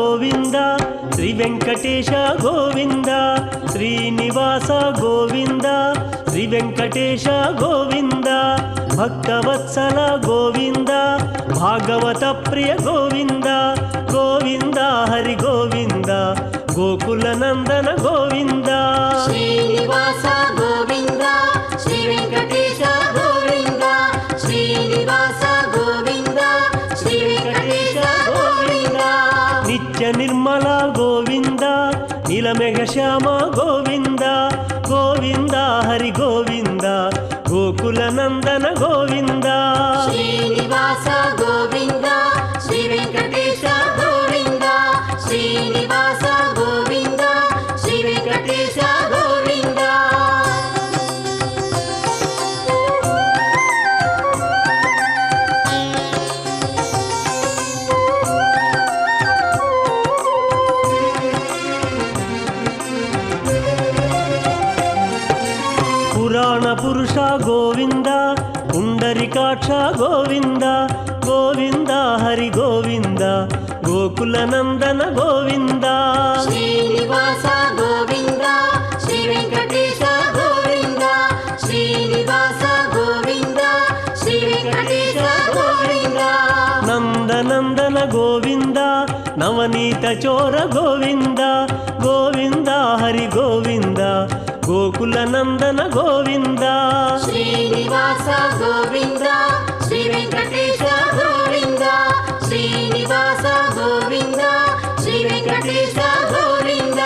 గోవింద శ్రీ వెంకటేశ గోవింద శ్రీనివాస గోవింద శ్రీ వెంకటేశ గోవింద భక్తవత్సల గోవింద భాగవత ప్రియ గోవింద గోవింద హరి గోవింద గోకుల నందన గోవింద శ్రీనివాస గోవింద శ్రీ వెంకటేశ గోవింద శ్రీనివాస గోవింద శ్రీ వెంకటేశ గోవింద నిత్య నిర్మల గోవింద నీలమేఘ శ్యామ గోవింద గోవింద హరి గోవింద గోకుల నందన గోవింద శ్రీనివాస గోవింద శ్రీ వెంకటేశ గోవింద శ్రీనివాస గోవింద శ్రీ వెంకటేశ గోవింద పురాణ పురుష గోవింద పుండరికాక్ష గోవింద గోవింద హరి గోవింద గోకుల నందన గోవింద శ్రీనివాస గోవింద శ్రీ వెంకటేశ గోవింద శ్రీనివాస గోవింద శ్రీ వెంకటేశ గోవింద నందనందన గోవింద నవనీత చోర గోవింద గోవింద హరి గోవింద గోకుల నందన గోవింద శ్రీనివాస గోవింద శ్రీ వెంకటేశ గోవింద శ్రీనివాస గోవింద శ్రీ వెంకటేశ గోవింద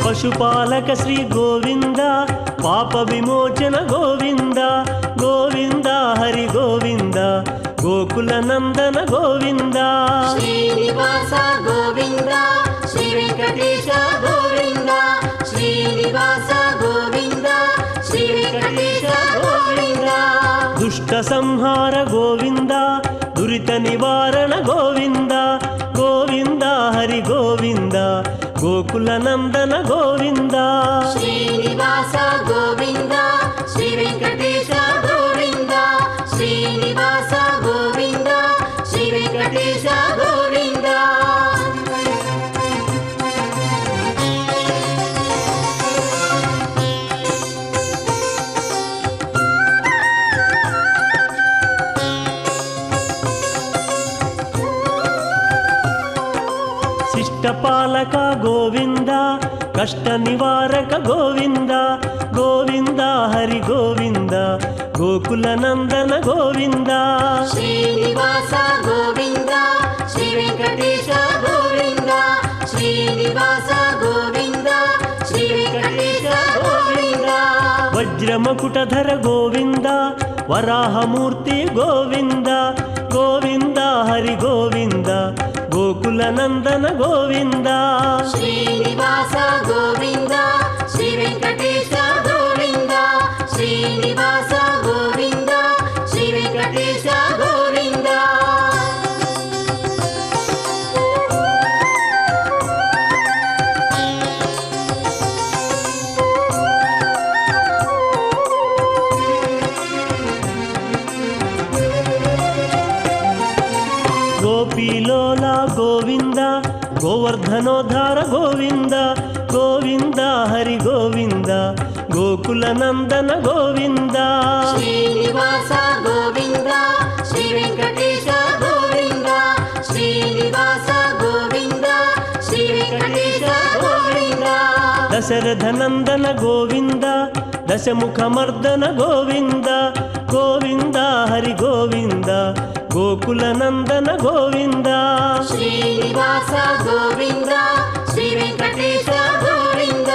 పశుపాలక శ్రీ గోవింద పాప విమోచన గోవింద గోవింద హరి గోవింద గోకుల నందన గోవింద శ్రీనివాస గోవింద శ్రీ వెంకటేశ గోవింద శ్రీనివాస గోవింద శ్రీ వెంకటేశ గోవింద దుష్ట సంహార గోవింద దురిత నివారణ గోవింద గోవింద హరి గోవింద గోకుల నందన గోవింద శ్రీనివాస గోవింద శ్రీ వెంకటేశ గోవింద శ్రీనివాస గోవింద శ్రీ వెంకటేశ గోవింద శిష్టపాలక గోవింద కష్ట నివారక గోవింద గోవింద హరి గోవింద గోకుల నందన గోవింద శ్రీనివాస గోవింద శ్రీ వెంకటేశ గోవింద శ్రీనివాస గోవింద శ్రీ వెంకటేశ గోవింద వజ్రమకుటధర గోవింద వరాహమూర్తి గోవింద గోవింద హరి గోవింద గోకుల నందన గోవింద శ్రీనివాస గోవింద శ్రీ వెంకటేశ గోవింద శ్రీనివాస గోవింద శ్రీ వెంకటేశ గోవింద గోపీలోల గోవింద గోవర్ధనోద్ధార గోవింద గోవింద హరి గోవింద గోకుల నందన గోవింద శ్రీనివాస గోవింద శ్రీ వెంకటేశ గోవింద శ్రీనివాస గోవింద శ్రీ వెంకటేశ గోవింద దశరథ నందన గోవింద దశముఖమర్దన గోవింద గోవింద హరి గోవింద గోకుల నందన గోవింద శ్రీనివాస గోవింద శ్రీ వెంకటేశ గోవింద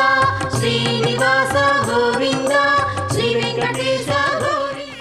శ్రీనివాస గోవింద శ్రీ వెంకటేశ గోవింద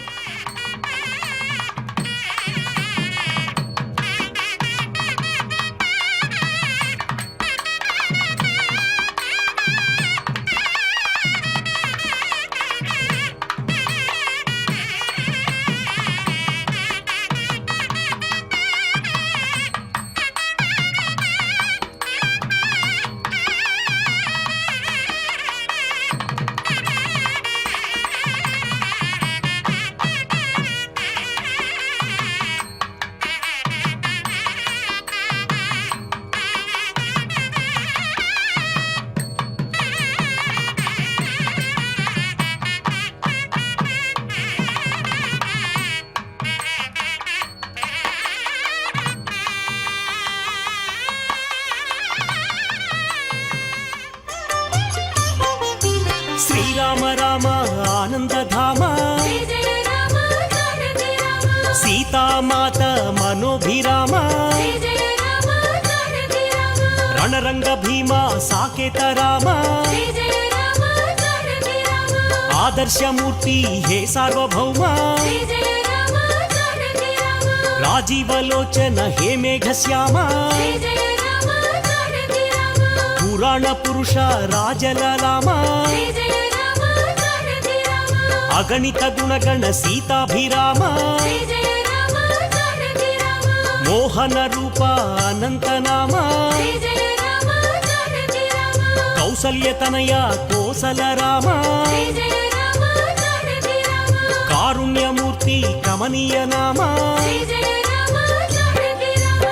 శ్రీరామ రామ ఆనందధామ జయ జయ రామ జానకి రామ సీతామాత మనోభిరామ జయ జయ రామ జానకి రామ రణరంగ భీమ సాకేత రామ జయ జయ రామ జానకి రామ ఆదర్శమూర్తి హే సార్వభౌమ జయ జయ రామ జానకి రామ రాజీవలోచన హే మేఘశ్యామ జయ జయ రామ జానకి రామ పురాణ పురుష రాజలలామ జయ జయ రామ జానకి రామ అగణిత గుణగణ సీతాభిరామ జయ జయ రామ జానకి రామ మోహన రూప అనంతనామ జయ జయ రామ జానకి రామ కౌసల్యతనయ కోసల రామ జయ జయ రామ జానకి రామ కారుణ్యమూర్తి కమనీయ నామ జయ జయ రామ జానకి రామ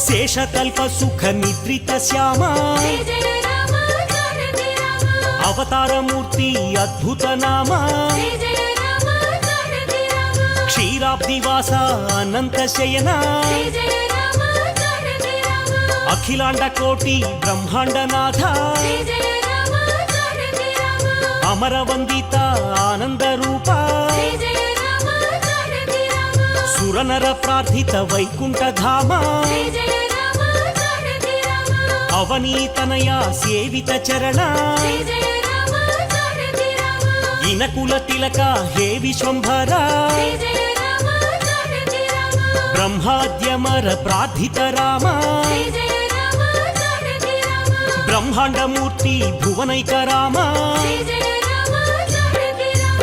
శేషకల్ప సుఖ నిద్రిత శ్యామ జయ జయ రామ జానకి రామ అవతారమూర్తి అద్భుత నామ జయ జయ రామ జానకి రామ క్షీరాబ్దివాస అనంత శయన జయ జయ రామ జానకి రామ అఖిలాండ కోటి బ్రహ్మాండనాథ జయ జయ రామ జానకి రామ అమరవందిత ఆనంద రూప జయ జయ రామ జానకి రామ సురనర ప్రార్థిత వైకుంఠధామ జయ జయ రామ జానకి రామ అవనీతనయ సేవిత చరణ జయ జయ రామ జానకి రామ ఇనకుల తిలక హే విశ్వంభర జయ జయ రామ జానకి రామ బ్రహ్మాద్యమర ప్రార్థిత రామ జయ జయ రామ జానకి రామ బ్రహ్మాండమూర్తి భువనైక రామ జయ జయ రామ జానకి రామ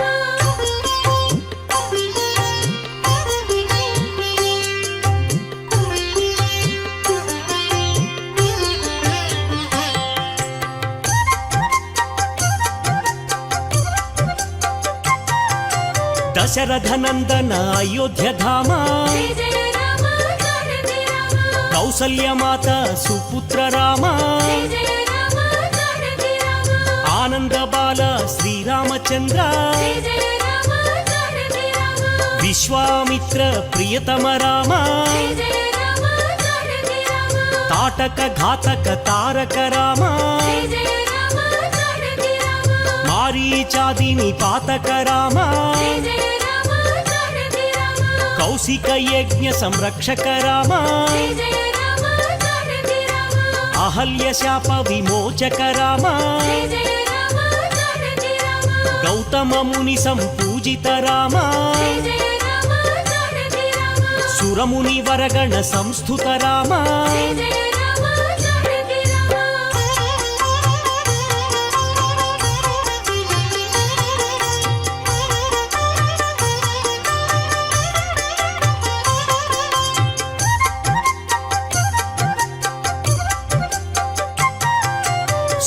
దశరథ నందన అయోధ్యధామ జయ జయ రామ జానకి రామ కౌసల్యమాత సుపుత్ర రామ జయ జయ రామ జానకి రామ ఆనంద బాల శ్రీరామచంద్ర జయ జయ రామ జానకి రామ విశ్వామిత్ర ప్రియతమ రామ జయ జయ రామ జానకి రామ తాటక ఘాతక తారక రామ జయ జయ రామ జానకి రామ మారీచాదిని పాతక రామ జయ జయ రామ జానకి రామ కౌశిక యజ్ఞ సంరక్షక రామ జయ జయ రామ జానకి రామ అహల్య శాప విమోచక రామ జయ జయ రామ జానకి రామ గౌతమ ముని సంపూజిత రామ జయ జయ రామ జానకి రామ సురముని వరగణ సంస్థుత రామ జయ జయ రామ జానకి రామ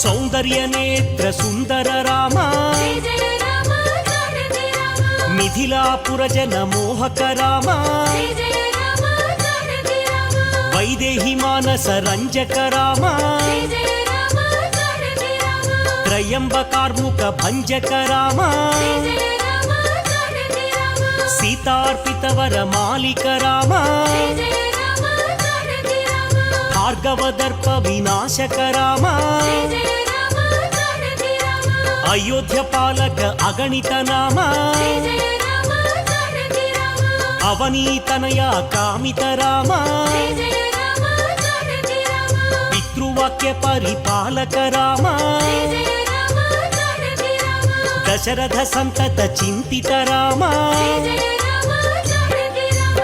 సౌందర్య నేత్ర సుందర రామ జయ జయ రామ జానకి రామ మిథిలాపుర జన మోహక రామ జయ జయ రామ జానకి రామ వైదేహి మానస రంజక రామ జయ జయ రామ జానకి రామ త్రయంబకార్ముక భంజక రామ జయ జయ రామ జానకి రామ సీతార్పిత వర మాలిక రామ జయ జయ రామ జానకి రామ భార్గవ దర్ప వినాశక రామ జయ జయ రామ జానకి రామ అయోధ్య పాలక అగణిత నామ జయ జయ రామ జానకి రామ అవనీతనయ కామిత రామ జయ జయ రామ జానకి రామ పితృవాక్య పరిపాలక రామ జయ జయ రామ జానకి రామ దశరథ సంతత చింతిత రామ జయ జయ రామ జానకి రామ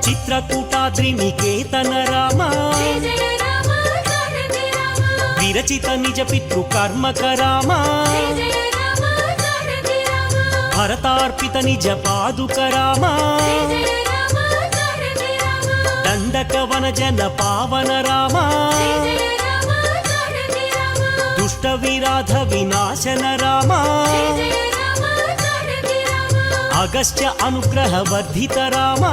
చిత్రకూటాద్రి నికేతన రామ జయ జయ రామ జానకి రామ విరచిత నిజ పితృ కర్మక రామ జయ జయ రామ జానకి రామ భరతార్పిత నిజ పాదుక రామ జయ జయ రామ జానకి రామ దండక వన జన పావన రామ జయ జయ రామ జానకి రామ ದುಷ್ಟ ವಿರಾಧ ವಿನಾಶನ ರಾಮ ಜಯ ರಾಮ ಜಾನಕಿ ರಾಮ ಅಗಸ್ತ್ಯ ಅನುಗ್ರಹ ವರ್ಧಿತ ರಾಮ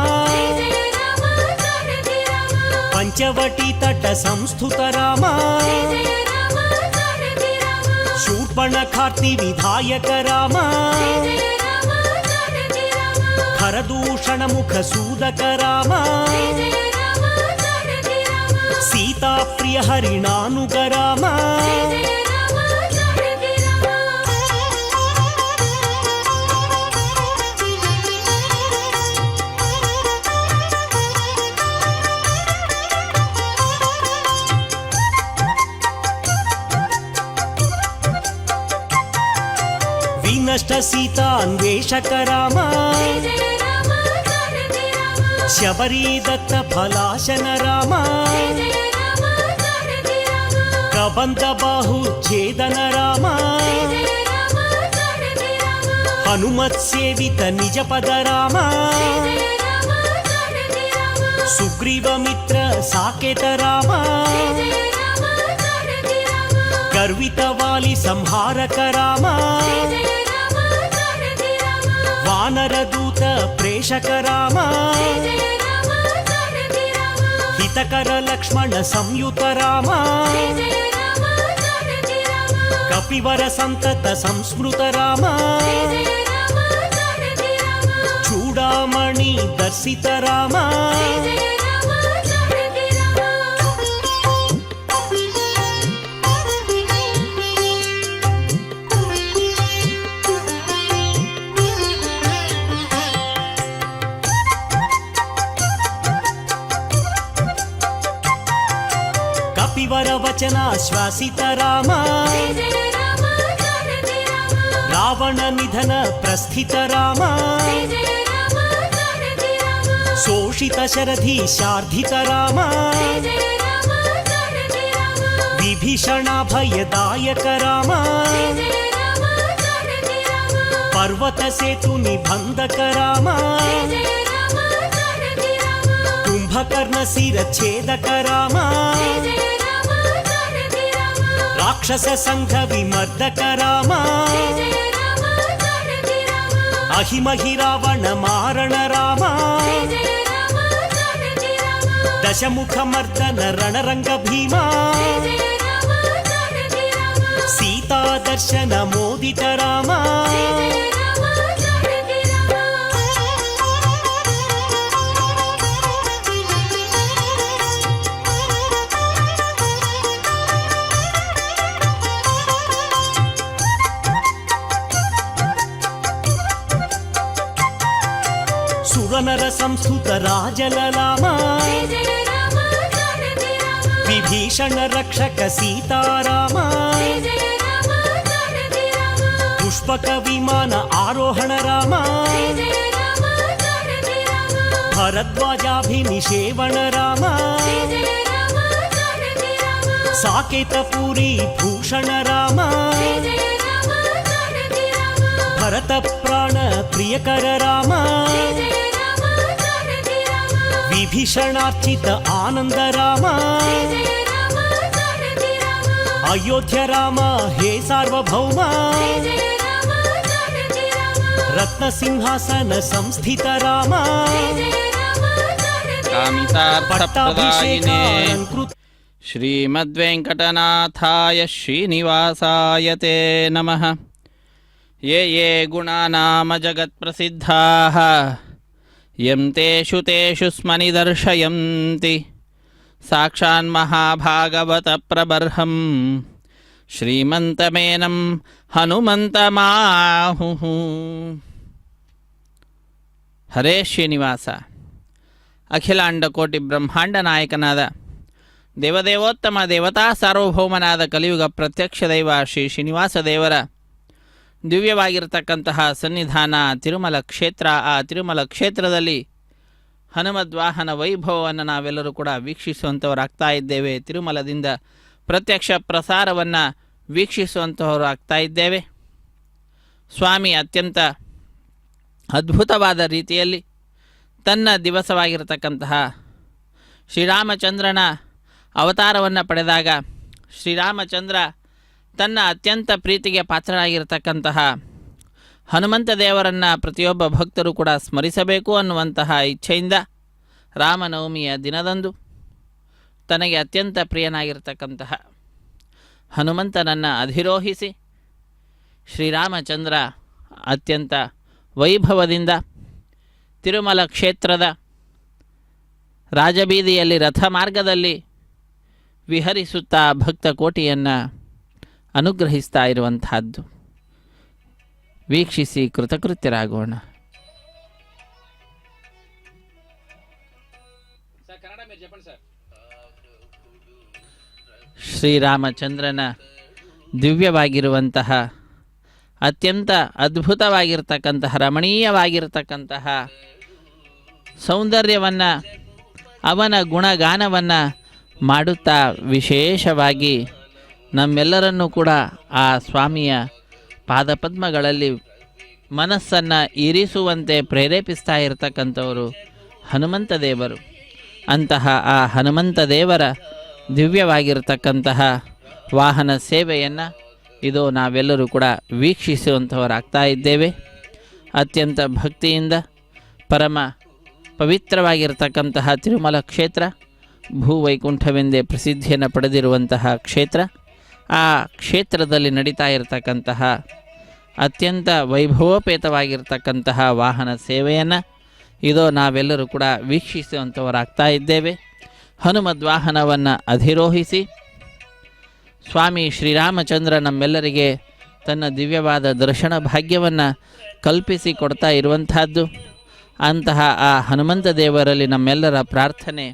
ಜಯ ರಾಮ ಜಾನಕಿ ರಾಮ ಪಂಚವಟಿ ತಟ ಸಂಸ್ಥುತ ರಾಮ ಜಯ ರಾಮ ಜಾನಕಿ ರಾಮ ಶೂರ್ಪಣಖಾರ್ತಿ ವಿಧಾಯಕ ರಾಮ ಜಯ ರಾಮ ಜಾನಕಿ ರಾಮ ಹರದೂಷಣ ಮುಖ ಸೂದಕ ರಾಮ ಜಯ ರಾಮ ಜಾನಕಿ ರಾಮ ಸೀತಾ ಪ್ರಿಯ ಹರಿಣಾನುಗ ರಾಮ ಜಯ ರಾಮ ಜಾನಕಿ ರಾಮ ವಿನಷ್ಟ ಸೀತಾ ಅನ್ವೇಷಕ ರಾಮ ಜಯ ರಾಮ ಜಾನಕಿ ರಾಮ ಶಬರಿ ದತ್ತ ಫಲಾಶನ ರಾಮ ಜಯ ರಾಮ ಜಾನಕಿ ರಾಮ ಕಬಂಧ ಬಾಹು ಛೇದನ ರಾಮ ಜಯ ರಾಮ ಜಾನಕಿ ರಾಮ ಹನುಮತ್ ಸೇವಿತ ನಿಜ ಪದ ರಾಮ ಜಯ ರಾಮ ಜಾನಕಿ ರಾಮ ಸುಗ್ರೀವ ಮಿತ್ರ ಸಾಕೇತ ರಾಮ ಜಯ ರಾಮ ಜಾನಕಿ ರಾಮ ಗರ್ವಿತ ವಾಲಿ ಸಂಹಾರಕ ರಾಮ ಜಯ ರಾಮ ಜಾನಕಿ ರಾಮ ವಾನರ ದೂತ ಪ್ರೇಷಕ ರಾಮ ಜಯ ರಾಮ ಜಾನಕಿ ರಾಮ ಹಿತಕರ ಲಕ್ಷ್ಮಣ ಸಂಯುತ ರಾಮ ಜಯ ರಾಮ ಜಾನಕಿ ರಾಮ ಕಪಿವರ ಸಂತತ ಸಂಸ್ಮೃತ ರಾಮ ಜಯ ರಾಮ ಜಾನಕಿ ರಾಮ ಚೂಡಾಮಣಿ ದರ್ಶಿತ ರಾಮ ಜಯ ರಾಮ ಜಾನಕಿ ರಾಮ ಕಪಿವರ ವಚನ ಶ್ವಾಸಿತ ರಾಮ ಜಯ ರಾಮ ಜಾನಕಿ ರಾಮ ರಾವಣ ನಿಧನ ಪ್ರಸ್ಥಿತ ರಾಮ ಜಯ ರಾಮ ಜಾನಕಿ ರಾಮ ಶೋಷಿತ ಶರಧಿ ಶಾರ್ಧಿತ ರಾಮ ಜಯ ರಾಮ ಜಾನಕಿ ರಾಮ ವಿಭೀಷಣ ಭಯದಾಯಕ ರಾಮ ಜಯ ರಾಮ ಜಾನಕಿ ರಾಮ ಪರ್ವತ ಸೇತು ನಿಬಂಧಕ ರಾಮ ಜಯ ರಾಮ ಜಾನಕಿ ರಾಮ ಕುಂಭಕರ್ಣ ಶಿರಚ್ಛೇದಕ ರಾಮ ಜಯ ರಾಮ ಜಾನಕಿ ರಾಮ ರಾಕ್ಷಸ ಸಂಘ ವಿಮರ್ದಕ ರಾಮ ಜಯ ರಾಮ ಜಾನಕಿ ರಾಮ ಅಹಿಮಹಿ ರಾವಣ ಮಾರಣ ರಾಮ ಜಯ ರಾಮ ಜಾನಕಿ ರಾಮ ದಶಮುಖ ಮರ್ದನ ರಣರಂಗ ಭೀಮ ಜಯ ರಾಮ ಜಾನಕಿ ರಾಮ ಸೀತಾ ದರ್ಶನ ಮೋದಿತ ರಾಮ ಜಯ ರಾಮ ಜಾನಕಿ ರಾಮ ಸುರನರ ಸಂಸ್ಕೃತ ರಾಜಲಲಾಮ ಜಯ ರಾಮ ಜಾನಕಿ ರಾಮ ವಿಭೀಷಣ ರಕ್ಷಕ ಸೀತಾರಾಮ ಜಯ ರಾಮ ಜಾನಕಿ ರಾಮ ಪುಷ್ಪಕ ವಿಮಾನ ಆರೋಹಣ ರಾಮ ಜಯ ರಾಮ ಜಾನಕಿ ರಾಮ ಭರದ್ವಾಜಾಭಿನಿಷೇವಣ ರಾಮ ಜಯ ರಾಮ ಜಾನಕಿ ರಾಮ ಸಾಕೇತ ಪುರಿ ಭೂಷಣ ರಾಮ ಜಯ ರಾಮ ಜಾನಕಿ ರಾಮ ಭರತ ಪ್ರಾಣ ಪ್ರಿಯಕರ ರಾಮ ಜಯ ರಾಮ ಜಾನಕಿ ರಾಮ ವಿಭೀಷಣಾರ್ಚಿತ ಆನಂದ ರಾಮ ಜಯ ರಾಮ ಜಾನಕಿ ರಾಮ ಅಯೋಧ್ಯ ರಾಮ ಹೇ ಸಾರ್ವಭೌಮ ಜಯ ರಾಮ ಜಾನಕಿ ರಾಮ ರತ್ನ ಸಿಂಹಾಸನ ಸಂಸ್ಥಿತ ರಾಮ ಜಯ ರಾಮ ಜಾನಕಿ ಕಾಮಿತಾರ್ಥಪ್ರದಾಯಿನೇ ಪಟ್ಟಾಭಿಷೇಕಾಲಂಕೃತ ಶ್ರೀಮದ್ವೆಂಕಟನಾಥಾಯ ಶ್ರೀನಿವಾಸಾಯ ತೇ ನಮಃ. ಯೇ ಯೇ ಗುಣಾನಾಮ ಜಗತ್ಪ್ರಸಿದ್ಧಾಃ ಯಂ ತೇಷು ತೇಷು ಸ್ಮನಿದರ್ಶಯಂತಿ ಸಾಕ್ಷಾನ್ಮಹಾಭಾಗವತ ಪ್ರಬರ್ಹಂ ಶ್ರೀಮಂತಮೇನಂ ಹನುಮಂತಮಾಹುಃ. ಹರೇ ಶ್ರೀನಿವಾಸ. ಅಖಿಲಾಂಡ ಕೋಟಿ ಬ್ರಹ್ಮಾಂಡ ನಾಯಕನಾದ ದೇವದೇವೋತ್ತಮ ದೇವತಾ ಸಾರ್ವಭೌಮನಾದ ಕಲಿಯುಗ ಪ್ರತ್ಯಕ್ಷ ದೈವ ಶ್ರೀ ಶ್ರೀನಿವಾಸ ದೇವರ ದಿವ್ಯವಾಗಿರತಕ್ಕಂತಹ ಸನ್ನಿಧಾನ ತಿರುಮಲ ಕ್ಷೇತ್ರ. ಆ ತಿರುಮಲ ಕ್ಷೇತ್ರದಲ್ಲಿ ಹನುಮದ್ವಾಹನ ವೈಭವವನ್ನು ನಾವೆಲ್ಲರೂ ಕೂಡ ವೀಕ್ಷಿಸುವಂಥವರಾಗ್ತಾ ಇದ್ದೇವೆ. ತಿರುಮಲದಿಂದ ಪ್ರತ್ಯಕ್ಷ ಪ್ರಸಾರವನ್ನು ವೀಕ್ಷಿಸುವಂತಹವರು ಆಗ್ತಾ ಇದ್ದೇವೆ. ಸ್ವಾಮಿ ಅತ್ಯಂತ ಅದ್ಭುತವಾದ ರೀತಿಯಲ್ಲಿ ತನ್ನ ದಿವಸವಾಗಿರತಕ್ಕಂತಹ ಶ್ರೀರಾಮಚಂದ್ರನ ಅವತಾರವನ್ನು ಪಡೆದಾಗ ಶ್ರೀರಾಮಚಂದ್ರ ತನ್ನ ಅತ್ಯಂತ ಪ್ರೀತಿಗೆ ಪಾತ್ರರಾಗಿರ್ತಕ್ಕಂತಹ ಹನುಮಂತ ದೇವರನ್ನು ಪ್ರತಿಯೊಬ್ಬ ಭಕ್ತರು ಕೂಡ ಸ್ಮರಿಸಬೇಕು ಅನ್ನುವಂತಹ ಇಚ್ಛೆಯಿಂದ ರಾಮನವಮಿಯ ದಿನದಂದು ತನಗೆ ಅತ್ಯಂತ ಪ್ರಿಯನಾಗಿರ್ತಕ್ಕಂತಹ ಹನುಮಂತನನ್ನು ಅಧಿರೋಹಿಸಿ ಶ್ರೀರಾಮಚಂದ್ರ ಅತ್ಯಂತ ವೈಭವದಿಂದ ತಿರುಮಲ ಕ್ಷೇತ್ರದ ರಾಜಬೀದಿಯಲ್ಲಿ ರಥ ಮಾರ್ಗದಲ್ಲಿ ವಿಹರಿಸುತ್ತಾ ಭಕ್ತ ಕೋಟಿಯನ್ನು ಅನುಗ್ರಹಿಸ್ತಾ ಇರುವಂತಹದ್ದು ವೀಕ್ಷಿಸಿ ಕೃತಕೃತ್ಯರಾಗೋಣ. ಶ್ರೀರಾಮಚಂದ್ರನ ದಿವ್ಯವಾಗಿರುವಂತಹ ಅತ್ಯಂತ ಅದ್ಭುತವಾಗಿರ್ತಕ್ಕಂತಹ ರಮಣೀಯವಾಗಿರ್ತಕ್ಕಂತಹ ಸೌಂದರ್ಯವನ್ನು ಅವನ ಗುಣಗಾನವನ್ನು ಮಾಡುತ್ತಾ ವಿಶೇಷವಾಗಿ ನಮ್ಮೆಲ್ಲರನ್ನೂ ಕೂಡ ಆ ಸ್ವಾಮಿಯ ಪಾದಪದ್ಮಗಳಲ್ಲಿ ಮನಸ್ಸನ್ನು ಇರಿಸುವಂತೆ ಪ್ರೇರೇಪಿಸ್ತಾ ಇರತಕ್ಕಂಥವರು ಹನುಮಂತ ದೇವರು. ಅಂತಹ ಆ ಹನುಮಂತ ದೇವರ ದಿವ್ಯವಾಗಿರ್ತಕ್ಕಂತಹ ವಾಹನ ಸೇವೆಯನ್ನು ಇದು ನಾವೆಲ್ಲರೂ ಕೂಡ ವೀಕ್ಷಿಸುವಂಥವರಾಗ್ತಾ ಇದ್ದೇವೆ. ಅತ್ಯಂತ ಭಕ್ತಿಯಿಂದ ಪರಮ ಪವಿತ್ರವಾಗಿರ್ತಕ್ಕಂತಹ ತಿರುಮಲ ಕ್ಷೇತ್ರ ಭೂವೈಕುಂಠವೆಂದೇ ಪ್ರಸಿದ್ಧಿಯನ್ನು ಪಡೆದಿರುವಂತಹ ಕ್ಷೇತ್ರ. ಆ ಕ್ಷೇತ್ರದಲ್ಲಿ ನಡೀತಾ ಇರತಕ್ಕಂತಹ ಅತ್ಯಂತ ವೈಭವೋಪೇತವಾಗಿರ್ತಕ್ಕಂತಹ ವಾಹನ ಸೇವೆಯನ್ನು ಇದು ನಾವೆಲ್ಲರೂ ಕೂಡ ವೀಕ್ಷಿಸುವಂಥವರಾಗ್ತಾ ಇದ್ದೇವೆ. ಹನುಮದ್ವಾಹನವನ್ನು ಅಧಿರೋಹಿಸಿ ಸ್ವಾಮಿ ಶ್ರೀರಾಮಚಂದ್ರ ನಮ್ಮೆಲ್ಲರಿಗೆ ತನ್ನ ದಿವ್ಯವಾದ ದರ್ಶನ ಭಾಗ್ಯವನ್ನು ಕಲ್ಪಿಸಿಕೊಡ್ತಾ ಇರುವಂತಹದ್ದು. ಅಂತಹ ಆ ಹನುಮಂತ ದೇವರಲ್ಲಿ ನಮ್ಮೆಲ್ಲರ ಪ್ರಾರ್ಥನೆ,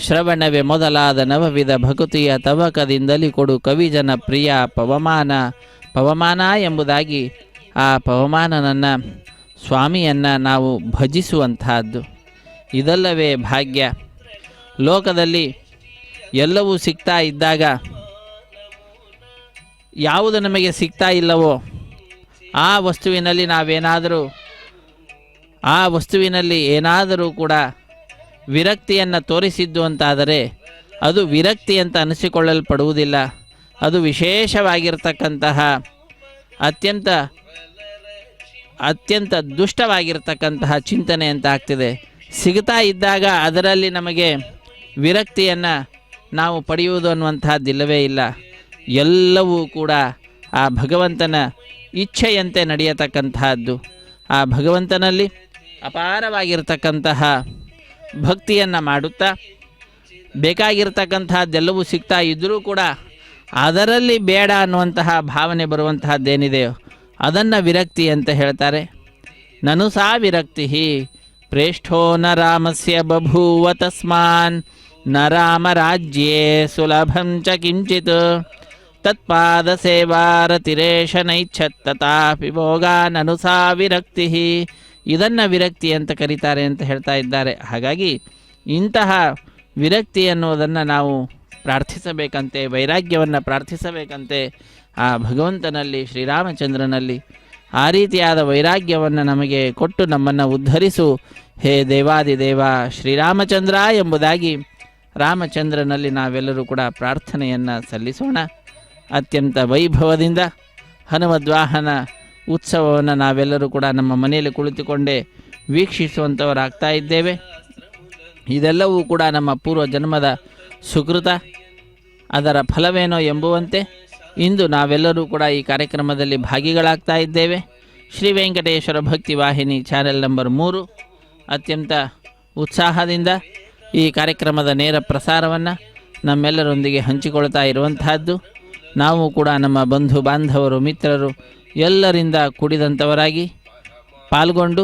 ಶ್ರವಣವೇ ಮೊದಲಾದ ನವವಿಧ ಭಕುತಿಯ ತವಕದಿಂದಲೇ ಕೊಡು ಕವಿಜನ ಪ್ರಿಯ ಪವಮಾನ ಎಂಬುದಾಗಿ ಆ ಪವಮಾನನನ್ನು ಸ್ವಾಮಿಯನ್ನು ನಾವು ಭಜಿಸುವಂತಹದ್ದು. ಇದಲ್ಲವೇ ಭಾಗ್ಯ. ಲೋಕದಲ್ಲಿ ಎಲ್ಲವೂ ಸಿಗ್ತಾ ಇದ್ದಾಗ ಯಾವುದು ನಮಗೆ ಸಿಗ್ತಾ ಇಲ್ಲವೋ ಆ ವಸ್ತುವಿನಲ್ಲಿ ಏನಾದರೂ ಕೂಡ ವಿರಕ್ತಿಯನ್ನು ತೋರಿಸಿದ್ದು ಅಂತಾದರೆ ಅದು ವಿರಕ್ತಿ ಅಂತ ಅನಿಸಿಕೊಳ್ಳಲ್ಪಡುವುದಿಲ್ಲ. ಅದು ವಿಶೇಷವಾಗಿರ್ತಕ್ಕಂತಹ ಅತ್ಯಂತ ದುಷ್ಟವಾಗಿರ್ತಕ್ಕಂತಹ ಚಿಂತನೆ ಅಂತ ಆಗ್ತಿದೆ. ಸಿಗ್ತಾ ಇದ್ದಾಗ ಅದರಲ್ಲಿ ನಮಗೆ ವಿರಕ್ತಿಯನ್ನು ನಾವು ಪಡೆಯುವುದು ಅನ್ನುವಂತಹದ್ದಿಲ್ಲವೇ ಇಲ್ಲ. ಎಲ್ಲವೂ ಕೂಡ ಆ ಭಗವಂತನ ಇಚ್ಛೆಯಂತೆ ನಡೆಯತಕ್ಕಂತಹದ್ದು. ಆ ಭಗವಂತನಲ್ಲಿ ಅಪಾರವಾಗಿರ್ತಕ್ಕಂತಹ ಭಕ್ತಿಯನ್ನು ಮಾಡುತ್ತಾ ಬೇಕಾಗಿರ್ತಕ್ಕಂತಹದ್ದೆಲ್ಲವೂ ಸಿಗ್ತಾ ಇದ್ದರೂ ಕೂಡ ಅದರಲ್ಲಿ ಬೇಡ ಅನ್ನುವಂತಹ ಭಾವನೆ ಬರುವಂತಹದ್ದೇನಿದೆಯೋ ಅದನ್ನು ವಿರಕ್ತಿ ಅಂತ ಹೇಳ್ತಾರೆ. ನನು ಸಾ ವಿರಕ್ತಿ ಪ್ರೇಷ್ಠೋ ನ ರಾಮಸ್ಯ ಬಭೂವ ತಸ್ಮಾನ್ ನ ರಾಮರಾಜ್ಯೇ ಸುಲಭಂ ಚ ಕಿಂಚಿತ್ ತತ್ಪಾದ ಸೇವಾರತಿರೇಶ ನೈಚ್ಛತ್ ತಥಾಪಿ ಭೋಗಾನನು ಸಾ ವಿರಕ್ತಿ. ಇದನ್ನು ವಿರಕ್ತಿ ಅಂತ ಕರೀತಾರೆ ಅಂತ ಹೇಳ್ತಾ ಇದ್ದಾರೆ. ಹಾಗಾಗಿ ಇಂತಹ ವಿರಕ್ತಿ ಅನ್ನೋದನ್ನು ನಾವು ಪ್ರಾರ್ಥಿಸಬೇಕಂತೆ, ವೈರಾಗ್ಯವನ್ನು ಪ್ರಾರ್ಥಿಸಬೇಕಂತೆ ಆ ಭಗವಂತನಲ್ಲಿ, ಶ್ರೀರಾಮಚಂದ್ರನಲ್ಲಿ. ಆ ರೀತಿಯಾದ ವೈರಾಗ್ಯವನ್ನು ನಮಗೆ ಕೊಟ್ಟು ನಮ್ಮನ್ನು ಉದ್ಧರಿಸು ಹೇ ದೇವಾದಿದೇವ ಶ್ರೀರಾಮಚಂದ್ರ ಎಂಬುದಾಗಿ ರಾಮಚಂದ್ರನಲ್ಲಿ ನಾವೆಲ್ಲರೂ ಕೂಡ ಪ್ರಾರ್ಥನೆಯನ್ನು ಸಲ್ಲಿಸೋಣ. ಅತ್ಯಂತ ವೈಭವದಿಂದ ಹನುಮದ್ವಾಹನ ಉತ್ಸವವನ್ನು ನಾವೆಲ್ಲರೂ ಕೂಡ ನಮ್ಮ ಮನೆಯಲ್ಲಿ ಕುಳಿತುಕೊಂಡೇ ವೀಕ್ಷಿಸುವಂಥವರಾಗ್ತಾ ಇದ್ದೇವೆ. ಇದೆಲ್ಲವೂ ಕೂಡ ನಮ್ಮ ಪೂರ್ವ ಜನ್ಮದ ಸುಕೃತ, ಅದರ ಫಲವೇನೋ ಎಂಬುವಂತೆ ಇಂದು ನಾವೆಲ್ಲರೂ ಕೂಡ ಈ ಕಾರ್ಯಕ್ರಮದಲ್ಲಿ ಭಾಗಿಗಳಾಗ್ತಾ ಇದ್ದೇವೆ. ಶ್ರೀ ವೆಂಕಟೇಶ್ವರ ಭಕ್ತಿ ವಾಹಿನಿ ಚಾನೆಲ್ ನಂಬರ್ 3 ಅತ್ಯಂತ ಉತ್ಸಾಹದಿಂದ ಈ ಕಾರ್ಯಕ್ರಮದ ನೇರ ಪ್ರಸಾರವನ್ನು ನಮ್ಮೆಲ್ಲರೊಂದಿಗೆ ಹಂಚಿಕೊಳ್ತಾ ಇರುವಂತಹದ್ದು. ನಾವು ಕೂಡ ನಮ್ಮ ಬಂಧು ಬಾಂಧವರು, ಮಿತ್ರರು ಎಲ್ಲರಿಂದ ಕೂಡಿದಂಥವರಾಗಿ ಪಾಲ್ಗೊಂಡು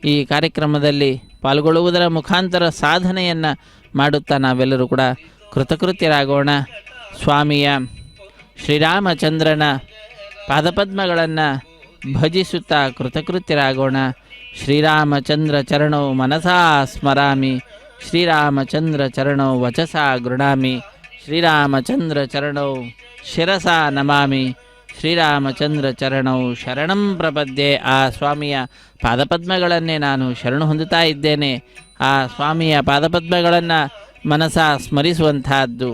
ಈ ಕಾರ್ಯಕ್ರಮದಲ್ಲಿ ಪಾಲ್ಗೊಳ್ಳುವುದರ ಮುಖಾಂತರ ಸಾಧನೆಯನ್ನು ಮಾಡುತ್ತಾ ನಾವೆಲ್ಲರೂ ಕೂಡ ಕೃತಕೃತ್ಯರಾಗೋಣ. ಸ್ವಾಮಿಯ ಶ್ರೀರಾಮಚಂದ್ರನ ಪಾದಪದ್ಮಗಳನ್ನು ಭಜಿಸುತ್ತಾ ಕೃತಕೃತ್ಯರಾಗೋಣ. ಶ್ರೀರಾಮಚಂದ್ರ ಚರಣೌ ಮನಸಾ ಸ್ಮರಾಮಿ, ಶ್ರೀರಾಮಚಂದ್ರ ಚರಣೌ ವಚಸಾ ಗೃಣಾಮಿ, ಶ್ರೀರಾಮಚಂದ್ರ ಚರಣೌ ಶಿರಸಾ ನಮಾಮಿ, ಶ್ರೀರಾಮಚಂದ್ರ ಚರಣೌ ಶರಣಂ ಪ್ರಪದ್ಯೆ. ಆ ಸ್ವಾಮಿಯ ಪಾದಪದ್ಮಗಳನ್ನೇ ನಾನು ಶರಣು ಹೊಂದುತ್ತಾ ಇದ್ದೇನೆ. ಆ ಸ್ವಾಮಿಯ ಪಾದಪದ್ಮಗಳನ್ನು ಮನಸ ಸ್ಮರಿಸುವಂತಹದ್ದು,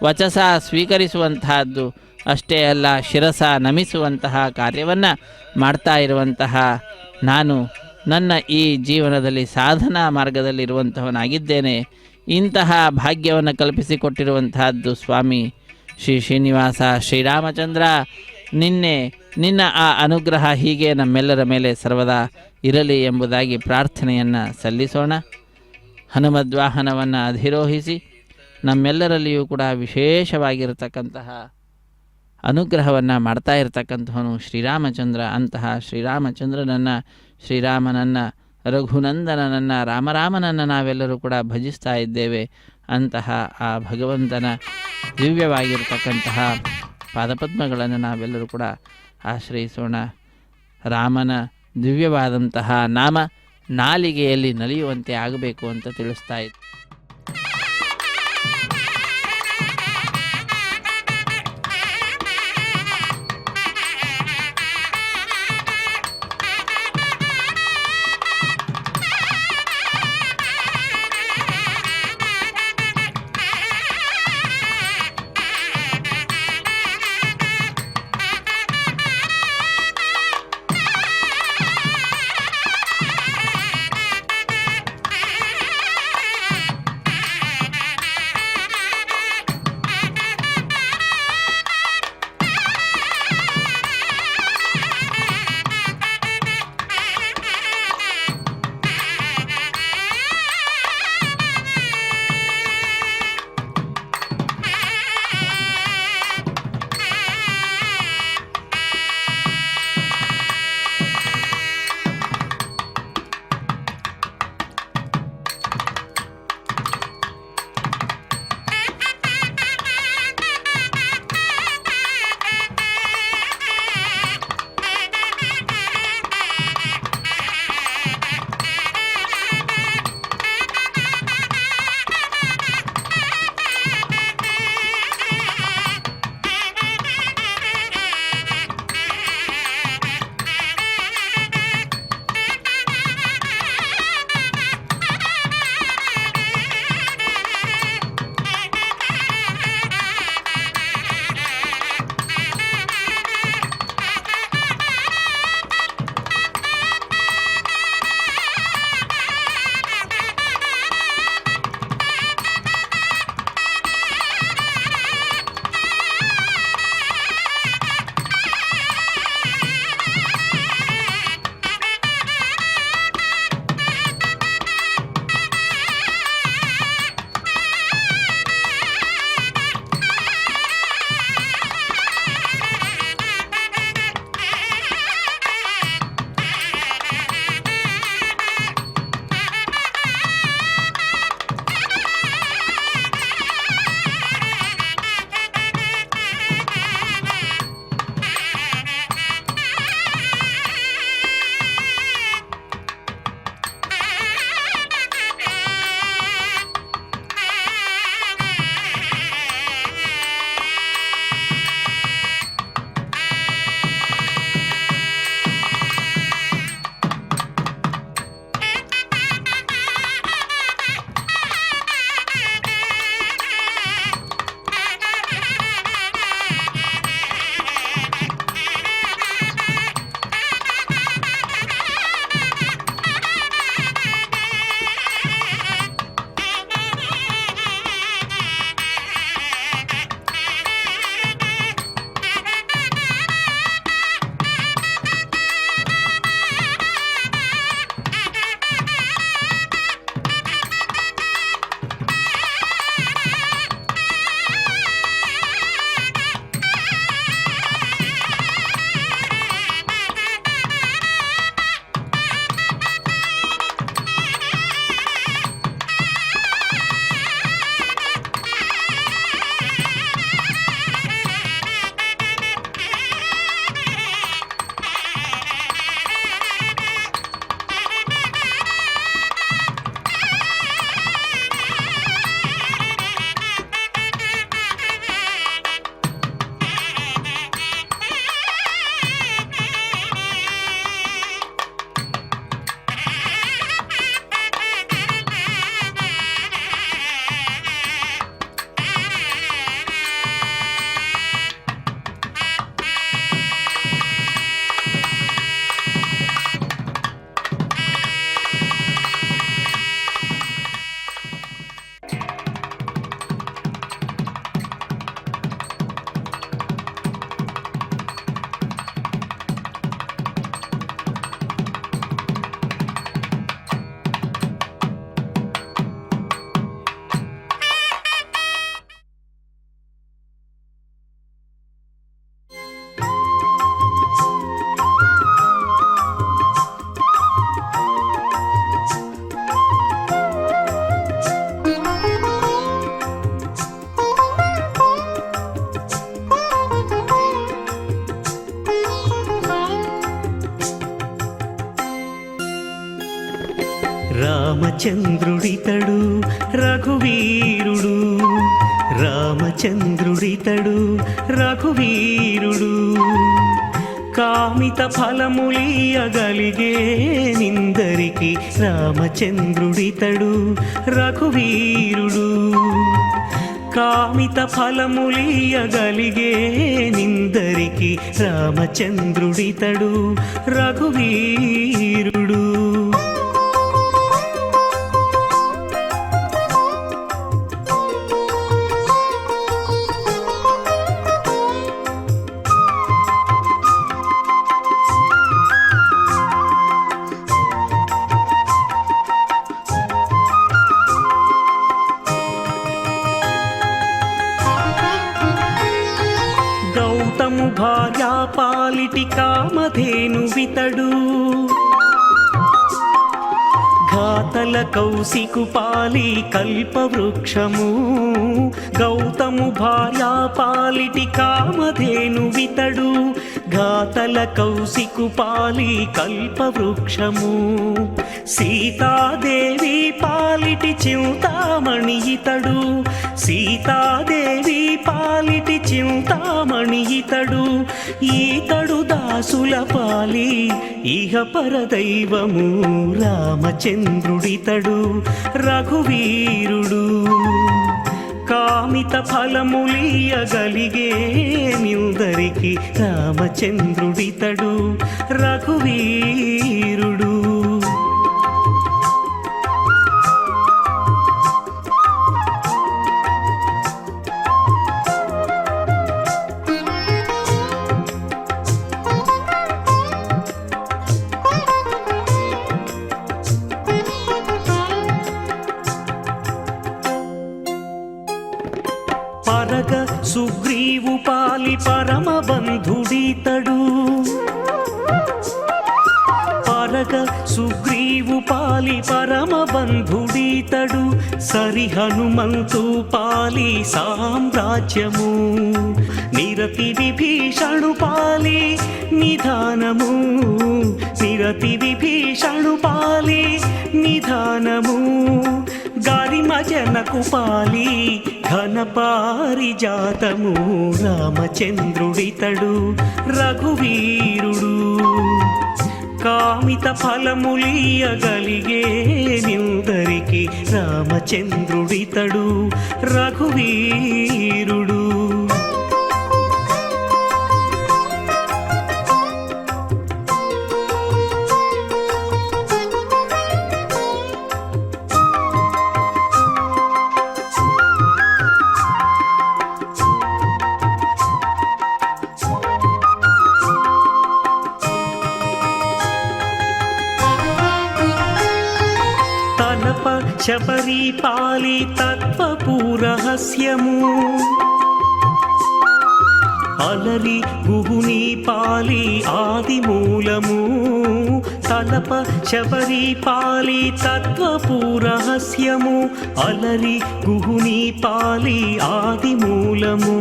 ವಚಸ ಸ್ವೀಕರಿಸುವಂತಹದ್ದು, ಅಷ್ಟೇ ಅಲ್ಲ ಶಿರಸ ನಮಿಸುವಂತಹ ಕಾರ್ಯವನ್ನು ಮಾಡ್ತಾ ಇರುವಂತಹ ನಾನು ನನ್ನ ಈ ಜೀವನದಲ್ಲಿ ಸಾಧನಾ ಮಾರ್ಗದಲ್ಲಿರುವಂತಹವನಾಗಿದ್ದೇನೆ. ಇಂತಹ ಭಾಗ್ಯವನ್ನು ಕಲ್ಪಿಸಿಕೊಟ್ಟಿರುವಂತಹದ್ದು ಸ್ವಾಮಿ ಶ್ರೀ ಶ್ರೀನಿವಾಸ ಶ್ರೀರಾಮಚಂದ್ರ. ನಿನ್ನ ಆ ಅನುಗ್ರಹ ಹೀಗೆ ನಮ್ಮೆಲ್ಲರ ಮೇಲೆ ಸರ್ವದಾ ಇರಲಿ ಎಂಬುದಾಗಿ ಪ್ರಾರ್ಥನೆಯನ್ನು ಸಲ್ಲಿಸೋಣ. ಹನುಮದ್ವಾಹನವನ್ನು ಅಧಿರೋಹಿಸಿ ನಮ್ಮೆಲ್ಲರಲ್ಲಿಯೂ ಕೂಡ ವಿಶೇಷವಾಗಿರತಕ್ಕಂತಹ ಅನುಗ್ರಹವನ್ನು ಮಾಡ್ತಾ ಇರತಕ್ಕಂಥವನು ಶ್ರೀರಾಮಚಂದ್ರ. ಅಂತಹ ಶ್ರೀರಾಮಚಂದ್ರನನ್ನು, ಶ್ರೀರಾಮನನ್ನು, ರಘುನಂದನನನ್ನು, ರಾಮರಾಮನನ್ನು ನಾವೆಲ್ಲರೂ ಕೂಡ ಭಜಿಸ್ತಾ ಇದ್ದೇವೆ. ಅಂತಹ ಆ ಭಗವಂತನ ದಿವ್ಯವಾಗಿರತಕ್ಕಂತಹ ಪಾದಪದ್ಮಗಳನ್ನು ನಾವೆಲ್ಲರೂ ಕೂಡ ಆಶ್ರಯಿಸೋಣ. ರಾಮನ ದಿವ್ಯವಾದಂತಹ ನಾಮ ನಾಲಿಗೆಯಲ್ಲಿ ನಲಿಯುವಂತೆ ಆಗಬೇಕು ಅಂತ ತಿಳಿಸ್ತಾ ಇತ್ತು. రామచంద్రుడితడు రఘువీరుడు, రామచంద్రుడితడు రఘువీరుడు. కామిత ఫలములియగలిగే నిందరికి రామచంద్రుడితడు రఘువీరుడు. కామిత ఫలములియగలిగే నిందరికి రామచంద్రుడితడు రఘువీరుడు. గౌతము భార్యా పాలిటి కామధేను వితడు, ఘాతల కౌశికు పాలి కల్పవృక్షము. గౌతము భార్యా పాలిటి కామధేను వితడు, ఘాతల కౌశికు పాలి కల్పవృక్షము. సీతాదేవి పాలిటి చింతామణి ఇతడు, సీతాదేవి పాలిటి చింతామణి ఇతడు. ఈతడు దాసుల పాలి ఇహ పరదైవము, రామచంద్రుడితడు రఘువీరుడు. కామిత ఫలములియగలిగే నిందరికి రామచంద్రుడితడు రఘువీరుడు. పరగ సుగ్రీవు పాలి పరమ బంధుడితడు, పరగ సుగ్రీవు పాలి పరమ బంధుడితడు. సరి హనుమంతు పాలి సామ్రాజ్యము, నిరతి విభీషణు పాలి నిధానము, నిరతి విభీషణు పాలి నిధానము. గారిమ జనకు పాలి ఘన పారిజాతము, రామచంద్రుడితడు రఘువీరుడు. కామిత ఫలములియగలిగే నిందరికి రామచంద్రుడితడు రఘువీరుడు. శబరి పాలి తత్వపూరహస్యము, అలరి గుహుని పాలి ఆదిమూలము. తలప శబరి పాలి తత్వపూరహస్యము, అలరి గుహుని పాలి ఆదిమూలము.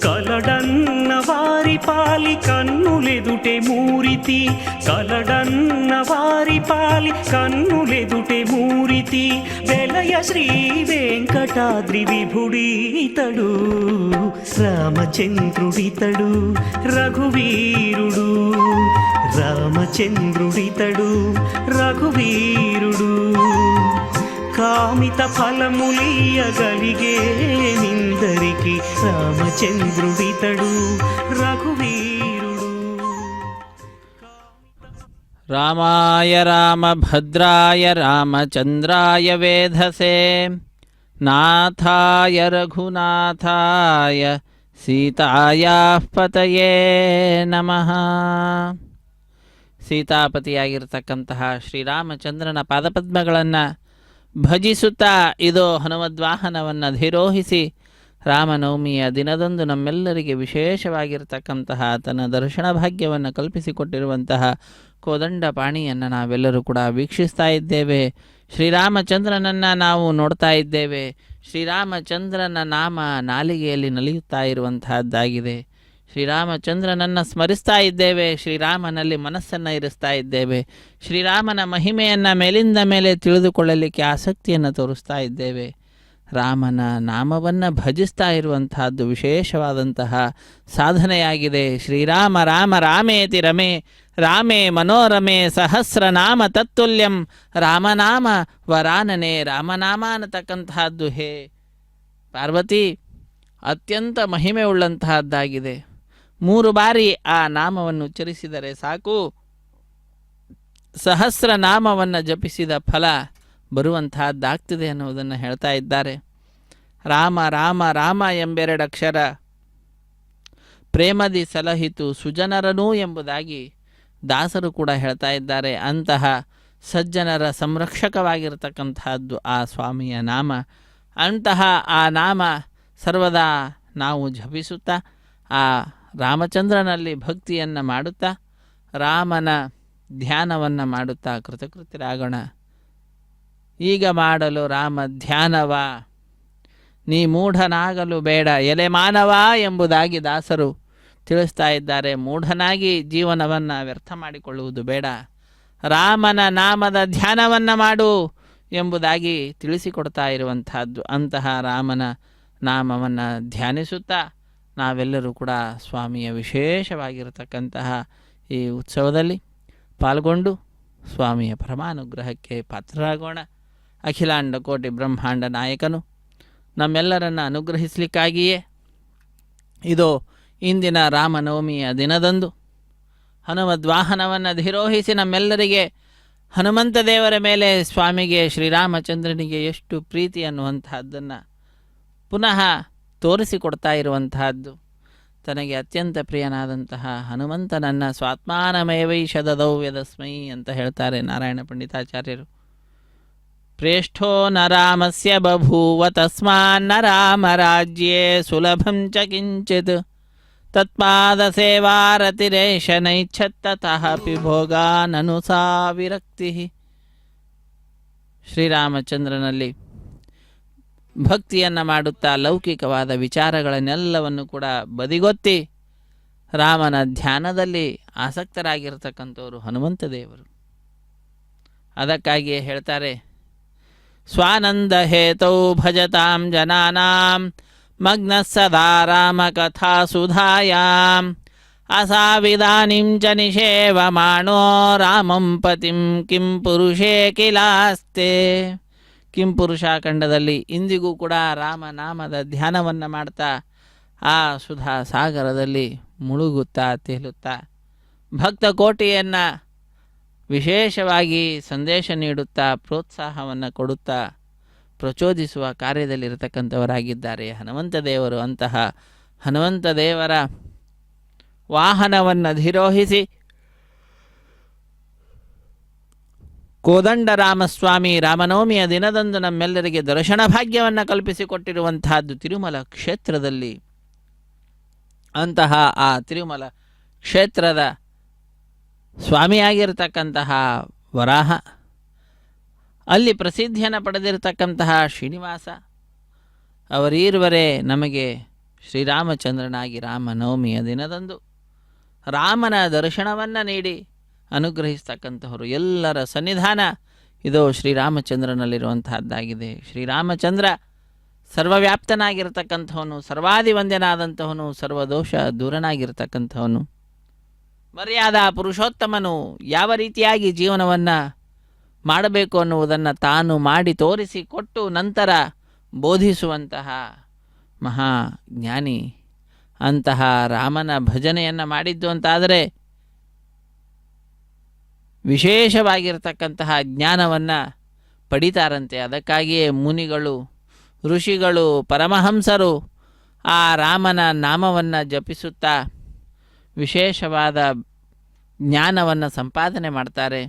కలడన్న వారి పాలి కన్నులెదుటే మూరితి, కలడన్న వారి పాలి కన్నులెదుటే మూరితి. వెలయ శ్రీ వెంకటాద్రి విభుడితడు రామచంద్రుడితడు రఘువీరుడు, రామచంద్రుడితడు రఘువీరుడు. కామిత ఫలములియగలిగే నిందరికి రామచంద్రుడితడు రఘువీరుడు. రామాయ రామభద్రాయ రామచంద్రాయ వేధసే, నాథాయ రఘునాథాయ ಸೀತಾಯಾಃ ಪತಯೇ ನಮಃ. ಸೀತಾಪತಿಯಾಗಿರ್ತಕ್ಕಂತಹ ಶ್ರೀರಾಮಚಂದ್ರನ ಪಾದಪದ್ಮಗಳನ್ನು ಭಜಿಸುತ್ತಾ ಇದು ಹನುಮದ್ವಾಹನವನ್ನು ಅಧಿರೋಹಿಸಿ ರಾಮನವಮಿಯ ದಿನದಂದು ನಮ್ಮೆಲ್ಲರಿಗೆ ವಿಶೇಷವಾಗಿರ್ತಕ್ಕಂತಹ ತನ್ನ ದರ್ಶನ ಭಾಗ್ಯವನ್ನು ಕಲ್ಪಿಸಿಕೊಟ್ಟಿರುವಂತಹ ಕೋದಂಡಪಾಣಿಯನ್ನು ನಾವೆಲ್ಲರೂ ಕೂಡ ವೀಕ್ಷಿಸ್ತಾ ಇದ್ದೇವೆ. ಶ್ರೀರಾಮಚಂದ್ರನನ್ನು ನಾವು ನೋಡ್ತಾ ಇದ್ದೇವೆ. ಶ್ರೀರಾಮಚಂದ್ರನ ನಾಮ ನಾಲಿಗೆಯಲ್ಲಿ ನಲಿಯುತ್ತಾ ಇರುವಂತಹದ್ದಾಗಿದೆ. ಶ್ರೀರಾಮಚಂದ್ರನನ್ನು ಸ್ಮರಿಸ್ತಾ ಇದ್ದೇವೆ, ಶ್ರೀರಾಮನಲ್ಲಿ ಮನಸ್ಸನ್ನು ಇರಿಸ್ತಾ ಇದ್ದೇವೆ, ಶ್ರೀರಾಮನ ಮಹಿಮೆಯನ್ನು ಮೇಲಿಂದ ಮೇಲೆ ತಿಳಿದುಕೊಳ್ಳಲಿಕ್ಕೆ ಆಸಕ್ತಿಯನ್ನು ತೋರಿಸ್ತಾ ಇದ್ದೇವೆ. ರಾಮನ ನಾಮವನ್ನು ಭಜಿಸ್ತಾ ಇರುವಂತಹದ್ದು ವಿಶೇಷವಾದಂತಹ ಸಾಧನೆಯಾಗಿದೆ. ಶ್ರೀರಾಮ ರಾಮ ರಾಮೇತಿ ರಮೇ ರಾಮೇ ಮನೋರಮೆ ಸಹಸ್ರನಾಮ ತತ್ತುಲ್ಯಂ ರಾಮನಾಮ ವರಾನನೆ. ರಾಮನಾಮ ಅನ್ನತಕ್ಕಂತಹದ್ದು ಹೇ ಪಾರ್ವತಿ ಅತ್ಯಂತ ಮಹಿಮೆ ಉಳ್ಳಂತಹದ್ದಾಗಿದೆ. 3 ಬಾರಿ ಆ ನಾಮವನ್ನು ಉಚ್ಚರಿಸಿದರೆ ಸಾಕು, ಸಹಸ್ರ ನಾಮವನ್ನು ಜಪಿಸಿದ ಫಲ ಬರುವಂತಹದ್ದಾಗ್ತದೆ ಅನ್ನುವುದನ್ನು ಹೇಳ್ತಾ ಇದ್ದಾರೆ. ರಾಮ ರಾಮ ರಾಮ ಎಂಬೆರಡು ಅಕ್ಷರ ಪ್ರೇಮದಿ ಸಲಹಿತು ಸುಜನರನೂ ಎಂಬುದಾಗಿ ದಾಸರು ಕೂಡ ಹೇಳ್ತಾ ಇದ್ದಾರೆ. ಅಂತಹ ಸಜ್ಜನರ ಸಂರಕ್ಷಕವಾಗಿರತಕ್ಕಂತಹದ್ದು ಆ ಸ್ವಾಮಿಯ ನಾಮ. ಅಂತಹ ಆ ನಾಮ ಸರ್ವದಾ ನಾವು ಜಪಿಸುತ್ತಾ ಆ ರಾಮಚಂದ್ರನಲ್ಲಿ ಭಕ್ತಿಯನ್ನು ಮಾಡುತ್ತಾ ರಾಮನ ಧ್ಯಾನವನ್ನು ಮಾಡುತ್ತಾ ಕೃತಕೃತ್ಯರಾಗೋಣ. ಈಗ ಮಾಡಲು ರಾಮ ಧ್ಯಾನವ ನೀ ಮೂಢನಾಗಲು ಬೇಡ ಎಲೆ ಮಾನವ ಎಂಬುದಾಗಿ ದಾಸರು ತಿಳಿಸ್ತಾ ಇದ್ದಾರೆ. ಮೂಢನಾಗಿ ಜೀವನವನ್ನು ವ್ಯರ್ಥ ಮಾಡಿಕೊಳ್ಳುವುದು ಬೇಡ, ರಾಮನ ನಾಮದ ಧ್ಯಾನವನ್ನು ಮಾಡು ಎಂಬುದಾಗಿ ತಿಳಿಸಿಕೊಡ್ತಾ ಇರುವಂತಹದ್ದು. ಅಂತಹ ರಾಮನ ನಾಮವನ್ನು ಧ್ಯಾನಿಸುತ್ತಾ ನಾವೆಲ್ಲರೂ ಕೂಡ ಸ್ವಾಮಿಯ ವಿಶೇಷವಾಗಿರತಕ್ಕಂತಹ ಈ ಉತ್ಸವದಲ್ಲಿ ಪಾಲ್ಗೊಂಡು ಸ್ವಾಮಿಯ ಪರಮಾನುಗ್ರಹಕ್ಕೆ ಪಾತ್ರರಾಗೋಣ. ಅಖಿಲಾಂಡ ಕೋಟಿ ಬ್ರಹ್ಮಾಂಡ ನಾಯಕನು ನಮ್ಮೆಲ್ಲರನ್ನು ಅನುಗ್ರಹಿಸಲಿಕ್ಕಾಗಿಯೇ ಇದು ಇಂದಿನ ರಾಮನವಮಿಯ ದಿನದಂದು ಹನುಮದ್ವಾಹನವನ್ನು ಧಿರೋಹಿಸಿ ನಮ್ಮೆಲ್ಲರಿಗೆ ಹನುಮಂತ ದೇವರ ಮೇಲೆ ಸ್ವಾಮಿಗೆ ಶ್ರೀರಾಮಚಂದ್ರನಿಗೆ ಎಷ್ಟು ಪ್ರೀತಿ ಅನ್ನುವಂತಹದ್ದನ್ನು ಪುನಃ ತೋರಿಸಿಕೊಡ್ತಾ ಇರುವಂತಹದ್ದು. ತನಗೆ ಅತ್ಯಂತ ಪ್ರಿಯನಾದಂತಹ ಹನುಮಂತನನ್ನು ಸ್ವಾತ್ಮಾನಮಯವೈಷದೌ ಯದಸ್ಮೈ ಅಂತ ಹೇಳ್ತಾರೆ ನಾರಾಯಣ ಪಂಡಿತಾಚಾರ್ಯರು. ಪ್ರೇಷ್ಠೋ ನ ರಾಮಸ್ಯ ಬಭೂವ ತಸ್ಮಾನ್ನ ರಾಮ ರಾಜ್ಯೇ ಸುಲಭಂ ಚ ಕಿಂಚಿತ್ ತತ್ಪಾದ ಸೇವಾರತಿರೇಶ ನೈಚ್ಛತ್ತತಃ ಪಿ ಭೋಗಾನನು ಸಾ ವಿರಕ್ತಿ. ಶ್ರೀರಾಮಚಂದ್ರನಲ್ಲಿ ಭಕ್ತಿಯನ್ನು ಮಾಡುತ್ತಾ ಲೌಕಿಕವಾದ ವಿಚಾರಗಳನ್ನೆಲ್ಲವನ್ನು ಕೂಡ ಬದಿಗೊತ್ತಿ ರಾಮನ ಧ್ಯಾನದಲ್ಲಿ ಆಸಕ್ತರಾಗಿರ್ತಕ್ಕಂಥವರು ಹನುಮಂತ ದೇವರು. ಅದಕ್ಕಾಗಿಯೇ ಹೇಳ್ತಾರೆ, ಸ್ವಾನಂದ ಹೇತೌ ಭಜತಾಂ ಜನಾನಾಂ ಮಗ್ನ ಸದಾ ರಾಮ ಕಥಾ ಸುಧಾಯಾಂ ಅಸಾವಿದಾನಿಂ ಚ ನಿಷೇವಮಾಣೋ ರಾಮಂ ಪತಿಂ ಕಿಂ ಪುರುಷೇ ಕಿಲಾಸ್ತೆ. ಕಿಂಪುರುಷಾಖಂಡದಲ್ಲಿ ಇಂದಿಗೂ ಕೂಡ ರಾಮನಾಮದ ಧ್ಯಾನವನ್ನು ಮಾಡ್ತಾ ಆ ಸುಧಾ ಸಾಗರದಲ್ಲಿ ಮುಳುಗುತ್ತಾ ತೇಲುತ್ತಾ ಭಕ್ತ ಕೋಟಿಯನ್ನು ವಿಶೇಷವಾಗಿ ಸಂದೇಶ ನೀಡುತ್ತಾ ಪ್ರೋತ್ಸಾಹವನ್ನು ಕೊಡುತ್ತಾ ಪ್ರಚೋದಿಸುವ ಕಾರ್ಯದಲ್ಲಿರತಕ್ಕಂಥವರಾಗಿದ್ದಾರೆ ಹನುಮಂತ ದೇವರು. ಅಂತಹ ಹನುಮಂತ ದೇವರ ವಾಹನವನ್ನು ಧಿರೋಹಿಸಿ ಕೋದಂಡರಾಮಸ್ವಾಮಿ ರಾಮನವಮಿಯ ದಿನದಂದು ನಮ್ಮೆಲ್ಲರಿಗೆ ದರ್ಶನ ಭಾಗ್ಯವನ್ನು ಕಲ್ಪಿಸಿಕೊಟ್ಟಿರುವಂತಹದ್ದು ತಿರುಮಲ ಕ್ಷೇತ್ರದಲ್ಲಿ. ಅಂತಹ ಆ ತಿರುಮಲ ಕ್ಷೇತ್ರದ ಸ್ವಾಮಿಯಾಗಿರ್ತಕ್ಕಂತಹ ವರಾಹ, ಅಲ್ಲಿ ಪ್ರಸಿದ್ಧಿಯನ್ನು ಪಡೆದಿರತಕ್ಕಂತಹ ಶ್ರೀನಿವಾಸ ಅವರೀರುವರೇ ನಮಗೆ ಶ್ರೀರಾಮಚಂದ್ರನಾಗಿ ರಾಮನವಮಿಯ ದಿನದಂದು ರಾಮನ ದರ್ಶನವನ್ನು ನೀಡಿ ಅನುಗ್ರಹಿಸ್ತಕ್ಕಂಥವರು. ಎಲ್ಲರ ಸನ್ನಿಧಾನ ಇದು ಶ್ರೀರಾಮಚಂದ್ರನಲ್ಲಿರುವಂತಹದ್ದಾಗಿದೆ. ಶ್ರೀರಾಮಚಂದ್ರ ಸರ್ವವ್ಯಾಪ್ತನಾಗಿರ್ತಕ್ಕಂಥವನು, ಸರ್ವಾದಿವಂದ್ಯನಾದಂಥವನು, ಸರ್ವದೋಷ ದೂರನಾಗಿರ್ತಕ್ಕಂಥವನು, ಮರ್ಯಾದಾ ಪುರುಷೋತ್ತಮನು. ಯಾವ ರೀತಿಯಾಗಿ ಜೀವನವನ್ನು ಮಾಡಬೇಕು ಅನ್ನುವುದನ್ನು ತಾನು ಮಾಡಿ ತೋರಿಸಿಕೊಟ್ಟು ನಂತರ ಬೋಧಿಸುವಂತಹ ಮಹಾಜ್ಞಾನಿ. ಅಂತಹ ರಾಮನ ಭಜನೆಯನ್ನು ಮಾಡಿದ್ದು ಅಂತಾದರೆ ವಿಶೇಷವಾಗಿರ್ತಕ್ಕಂತಹ ಜ್ಞಾನವನ್ನು ಪಡಿತಾರಂತೆ. ಅದಕ್ಕಾಗಿಯೇ ಮುನಿಗಳು, ಋಷಿಗಳು, ಪರಮಹಂಸರು ಆ ರಾಮನ ನಾಮವನ್ನು ಜಪಿಸುತ್ತಾ ವಿಶೇಷವಾದ ಜ್ಞಾನವನ್ನು ಸಂಪಾದನೆ ಮಾಡ್ತಾರೆ.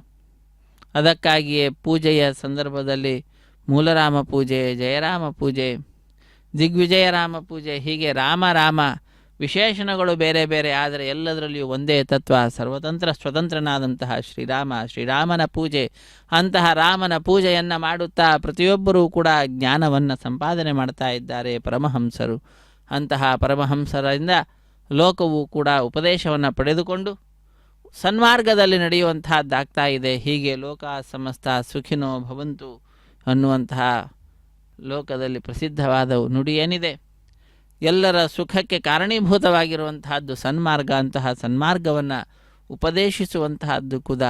ಅದಕ್ಕಾಗಿಯೇ ಪೂಜೆಯ ಸಂದರ್ಭದಲ್ಲಿ ಮೂಲರಾಮ ಪೂಜೆ, ಜಯರಾಮ ಪೂಜೆ, ದಿಗ್ವಿಜಯರಾಮ ಪೂಜೆ, ಹೀಗೆ ರಾಮ ರಾಮ ವಿಶೇಷಣಗಳು ಬೇರೆ ಬೇರೆ, ಆದರೆ ಎಲ್ಲದರಲ್ಲಿಯೂ ಒಂದೇ ತತ್ವ, ಸರ್ವತಂತ್ರ ಸ್ವತಂತ್ರನಾದಂತಹ ಶ್ರೀರಾಮನ ಪೂಜೆ. ಅಂತಹ ರಾಮನ ಪೂಜೆಯನ್ನು ಮಾಡುತ್ತಾ ಪ್ರತಿಯೊಬ್ಬರೂ ಕೂಡ ಜ್ಞಾನವನ್ನು ಸಂಪಾದನೆ ಮಾಡ್ತಾ ಇದ್ದಾರೆ ಪರಮಹಂಸರು. ಅಂತಹ ಪರಮಹಂಸರಿಂದ ಲೋಕವು ಕೂಡ ಉಪದೇಶವನ್ನು ಪಡೆದುಕೊಂಡು ಸನ್ಮಾರ್ಗದಲ್ಲಿ ನಡೆಯುವಂತಹದ್ದಾಗ್ತಾ ಇದೆ. ಹೀಗೆ ಲೋಕ ಸಮಸ್ತ ಸುಖಿನೋ ಭವಂತು ಅನ್ನುವಂತಹ ಲೋಕದಲ್ಲಿ ಪ್ರಸಿದ್ಧವಾದ ನುಡಿ ಏನಿದೆ, ಎಲ್ಲರ ಸುಖಕ್ಕೆ ಕಾರಣೀಭೂತವಾಗಿರುವಂತಹದ್ದು ಸನ್ಮಾರ್ಗ. ಅಂತಹ ಸನ್ಮಾರ್ಗವನ್ನು ಉಪದೇಶಿಸುವಂತಹದ್ದು ಕೂಡ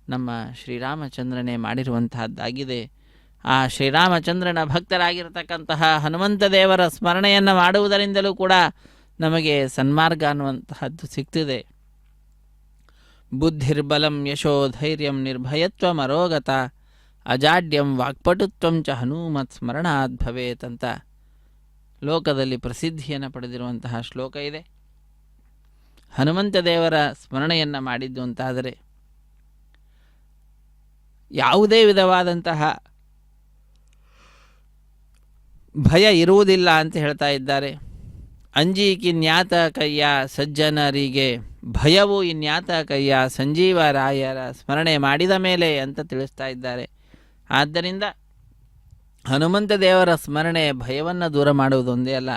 ನಮ್ಮ ಶ್ರೀರಾಮಚಂದ್ರನೇ ಮಾಡಿರುವಂತಹದ್ದಾಗಿದೆ. ಆ ಶ್ರೀರಾಮಚಂದ್ರನ ಭಕ್ತರಾಗಿರತಕ್ಕಂತಹ ಹನುಮಂತ ದೇವರ ಸ್ಮರಣೆಯನ್ನು ಮಾಡುವುದರಿಂದಲೂ ಕೂಡ ನಮಗೆ ಸನ್ಮಾರ್ಗ ಅನ್ನುವಂತಹದ್ದು ಸಿಗ್ತಿದೆ. ಬುದ್ಧಿರ್ಬಲಂ ಯಶೋ ಧೈರ್ಯಂ ನಿರ್ಭಯತ್ವಂ ಅರೋಗತ ಅಜಾಡ್ಯಂ ವಾಕ್ಪಟುತ್ವಂ ಚ ಹನುಮತ್ ಸ್ಮರಣಾತ್ ಭವೇತ್ ಅಂತ ಲೋಕದಲ್ಲಿ ಪ್ರಸಿದ್ಧಿಯನ್ನು ಪಡೆದಿರುವಂತಹ ಶ್ಲೋಕ ಇದೆ. ಹನುಮಂತ ದೇವರ ಸ್ಮರಣೆಯನ್ನು ಮಾಡಿದ್ದು ಅಂತಾದರೆ ಯಾವುದೇ ವಿಧವಾದಂತಹ ಭಯ ಇರುವುದಿಲ್ಲ ಅಂತ ಹೇಳ್ತಾ ಇದ್ದಾರೆ. ಅಂಜೀಕಿ ನ್ಯಾತ ಕಯ್ಯ ಸಜ್ಜನರಿಗೆ ಭಯವು ಇನ್ಯಾತ ಕಯ್ಯ ಸಂಜೀವರಾಯರ ಸ್ಮರಣೆ ಮಾಡಿದ ಮೇಲೆ ಅಂತ ತಿಳಿಸ್ತಾ ಇದ್ದಾರೆ. ಆದ್ದರಿಂದ ಹನುಮಂತ ದೇವರ ಸ್ಮರಣೆ ಭಯವನ್ನು ದೂರ ಮಾಡುವುದೊಂದೇ ಅಲ್ಲ,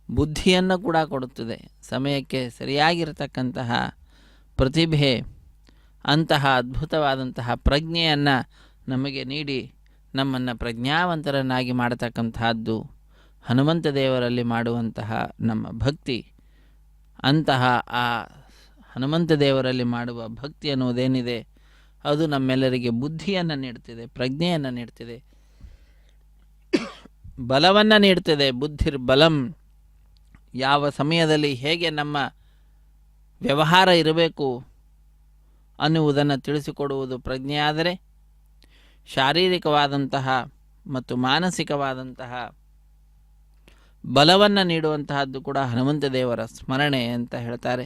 ಬುದ್ಧಿಯನ್ನು ಕೂಡ ಕೊಡುತ್ತದೆ. ಸಮಯಕ್ಕೆ ಸರಿಯಾಗಿರತಕ್ಕಂತಹ ಪ್ರತಿಭೆ, ಅಂತಹ ಅದ್ಭುತವಾದಂತಹ ಪ್ರಜ್ಞೆಯನ್ನು ನಮಗೆ ನೀಡಿ ನಮ್ಮನ್ನು ಪ್ರಜ್ಞಾವಂತರನ್ನಾಗಿ ಮಾಡತಕ್ಕಂತಹದ್ದು ಹನುಮಂತ ದೇವರಲ್ಲಿ ಮಾಡುವಂತಹ ನಮ್ಮ ಭಕ್ತಿ. ಅಂತಹ ಆ ಹನುಮಂತ ದೇವರಲ್ಲಿ ಮಾಡುವ ಭಕ್ತಿ ಅನ್ನುವುದೇನಿದೆ ಅದು ನಮ್ಮೆಲ್ಲರಿಗೆ ಬುದ್ಧಿಯನ್ನು ನೀಡ್ತಿದೆ, ಪ್ರಜ್ಞೆಯನ್ನು ನೀಡ್ತಿದೆ, ಬಲವನ್ನು ನೀಡ್ತಿದೆ. ಬುದ್ಧಿರ್ಬಲಂ, ಯಾವ ಸಮಯದಲ್ಲಿ ಹೇಗೆ ನಮ್ಮ ವ್ಯವಹಾರ ಇರಬೇಕು ಅನ್ನುವುದನ್ನು ತಿಳಿಸಿಕೊಡುವುದು ಪ್ರಜ್ಞೆಯಾದರೆ, ಶಾರೀರಿಕವಾದಂತಹ ಮತ್ತು ಮಾನಸಿಕವಾದಂತಹ ಬಲವನ್ನು ನೀಡುವಂತಹದ್ದು ಕೂಡ ಹನುಮಂತ ದೇವರ ಸ್ಮರಣೆ ಅಂತ ಹೇಳ್ತಾರೆ.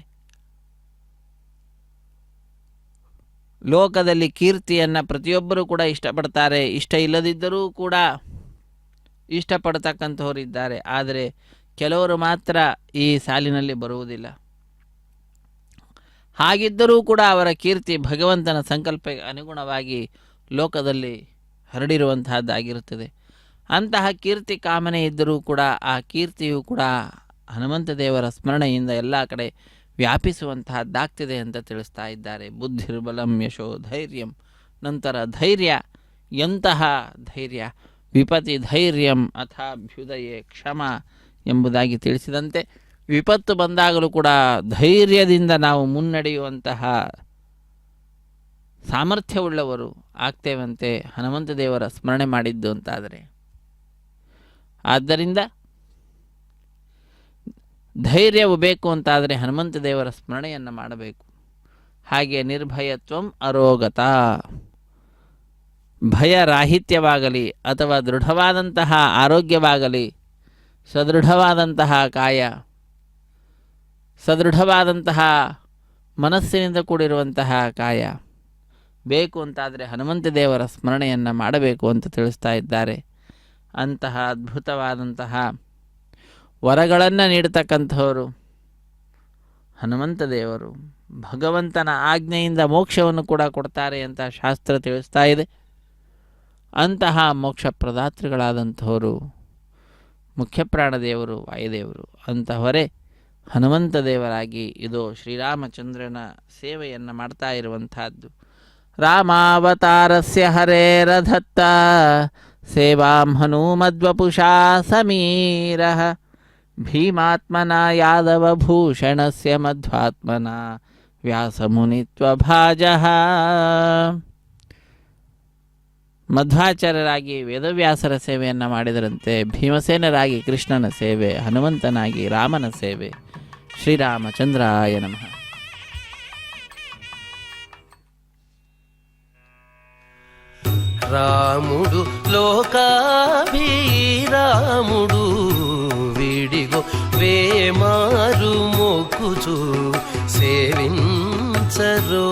ಲೋಕದಲ್ಲಿ ಕೀರ್ತಿಯನ್ನು ಪ್ರತಿಯೊಬ್ಬರೂ ಕೂಡ ಇಷ್ಟಪಡ್ತಾರೆ. ಇಷ್ಟ ಇಲ್ಲದಿದ್ದರೂ ಕೂಡ ಇಷ್ಟಪಡ್ತಕ್ಕಂಥವರಿದ್ದಾರೆ. ಆದರೆ ಕೆಲವರು ಮಾತ್ರ ಈ ಸಾಲಿನಲ್ಲಿ ಬರುವುದಿಲ್ಲ. ಹಾಗಿದ್ದರೂ ಕೂಡ ಅವರ ಕೀರ್ತಿ ಭಗವಂತನ ಸಂಕಲ್ಪಕ್ಕೆ ಅನುಗುಣವಾಗಿ ಲೋಕದಲ್ಲಿ ಹರಡಿರುವಂತಹದ್ದಾಗಿರುತ್ತದೆ. ಅಂತಹ ಕೀರ್ತಿ ಕಾಮನೆ ಇದ್ದರೂ ಕೂಡ ಆ ಕೀರ್ತಿಯು ಕೂಡ ಹನುಮಂತ ದೇವರ ಸ್ಮರಣೆಯಿಂದ ಎಲ್ಲ ಕಡೆ ವ್ಯಾಪಿಸುವಂತಹದ್ದಾಗ್ತಿದೆ ಅಂತ ತಿಳಿಸ್ತಾ ಇದ್ದಾರೆ. ಬುದ್ಧಿರ್ಬಲಂ ಯಶೋ ಧೈರ್ಯಂ, ನಂತರ ಧೈರ್ಯ. ಎಂತಹ ಧೈರ್ಯ? ವಿಪತಿ ಧೈರ್ಯಂ ಅಥಾಭ್ಯುದಯೇ ಕ್ಷಮ ಎಂಬುದಾಗಿ ತಿಳಿಸಿದಂತೆ ವಿಪತ್ತು ಬಂದಾಗಲೂ ಕೂಡ ಧೈರ್ಯದಿಂದ ನಾವು ಮುನ್ನಡೆಯುವಂತಹ ಸಾಮರ್ಥ್ಯವುಳ್ಳವರು ಆಗ್ತೇವಂತೆ ಹನುಮಂತ ದೇವರ ಸ್ಮರಣೆ ಮಾಡಿದ್ದು ಅಂತಾದರೆ. ಆದ್ದರಿಂದ ಧೈರ್ಯವು ಬೇಕು ಅಂತಾದರೆ ಹನುಮಂತ ದೇವರ ಸ್ಮರಣೆಯನ್ನು ಮಾಡಬೇಕು. ಹಾಗೆ ನಿರ್ಭಯತ್ವಂ ಅರೋಗತ, ಭಯರಾಹಿತ್ಯವಾಗಲಿ ಅಥವಾ ದೃಢವಾದಂತಹ ಆರೋಗ್ಯವಾಗಲಿ, ಸದೃಢವಾದಂತಹ ಕಾಯ, ಸದೃಢವಾದಂತಹ ಮನಸ್ಸಿನಿಂದ ಕೂಡಿರುವಂತಹ ಕಾಯ ಬೇಕು ಅಂತಾದರೆ ಹನುಮಂತ ದೇವರ ಸ್ಮರಣೆಯನ್ನು ಮಾಡಬೇಕು ಅಂತ ತಿಳಿಸ್ತಾ ಇದ್ದಾರೆ. ಅಂತಹ ಅದ್ಭುತವಾದಂತಹ ವರಗಳನ್ನು ನೀಡತಕ್ಕಂಥವರು ಹನುಮಂತ ದೇವರು. ಭಗವಂತನ ಆಜ್ಞೆಯಿಂದ ಮೋಕ್ಷವನ್ನು ಕೂಡ ಕೊಡ್ತಾರೆ ಅಂತ ಶಾಸ್ತ್ರ ತಿಳಿಸ್ತಾ ಇದೆ. ಅಂತಹ ಮೋಕ್ಷ ಪ್ರದಾತೃಗಳಾದಂಥವರು ಮುಖ್ಯಪ್ರಾಣದೇವರು, ವಾಯುದೇವರು. ಅಂತಹವರೇ ಹನುಮಂತ ದೇವರಾಗಿ ಇದು ಶ್ರೀರಾಮಚಂದ್ರನ ಸೇವೆಯನ್ನು ಮಾಡ್ತಾ ಇರುವಂತಹದ್ದು. ರಾಮಾವತಾರಸ್ಯ ಹರೇರಧತ್ತ ಸೇವಾಂ ಹನುಮದ್ವಪುಷಾ ಸಮೀರಃ ಭೀಮಾತ್ಮನ ಯಾದವಭೂಷಣಸ್ಯ ಮಧ್ವಾತ್ಮನ ವ್ಯಾಸಮುನಿತ್ವಭಾಜಃ. ಮಧ್ವಾಚಾರ್ಯರಾಗಿ ವೇದವ್ಯಾಸರ ಸೇವೆಯನ್ನು ಮಾಡಿದರಂತೆ ಭೀಮಸೇನರಾಗಿ ಕೃಷ್ಣನ ಸೇವೆ, ಹನುಮಂತನಾಗಿ ರಾಮನ ಸೇವೆ. ಶ್ರೀರಾಮಚಂದ್ರಾಯ ನಮಃ. రాముడు లోకాభిరాముడు విడిగో వేమారు మొక్కుచు సేవించరో.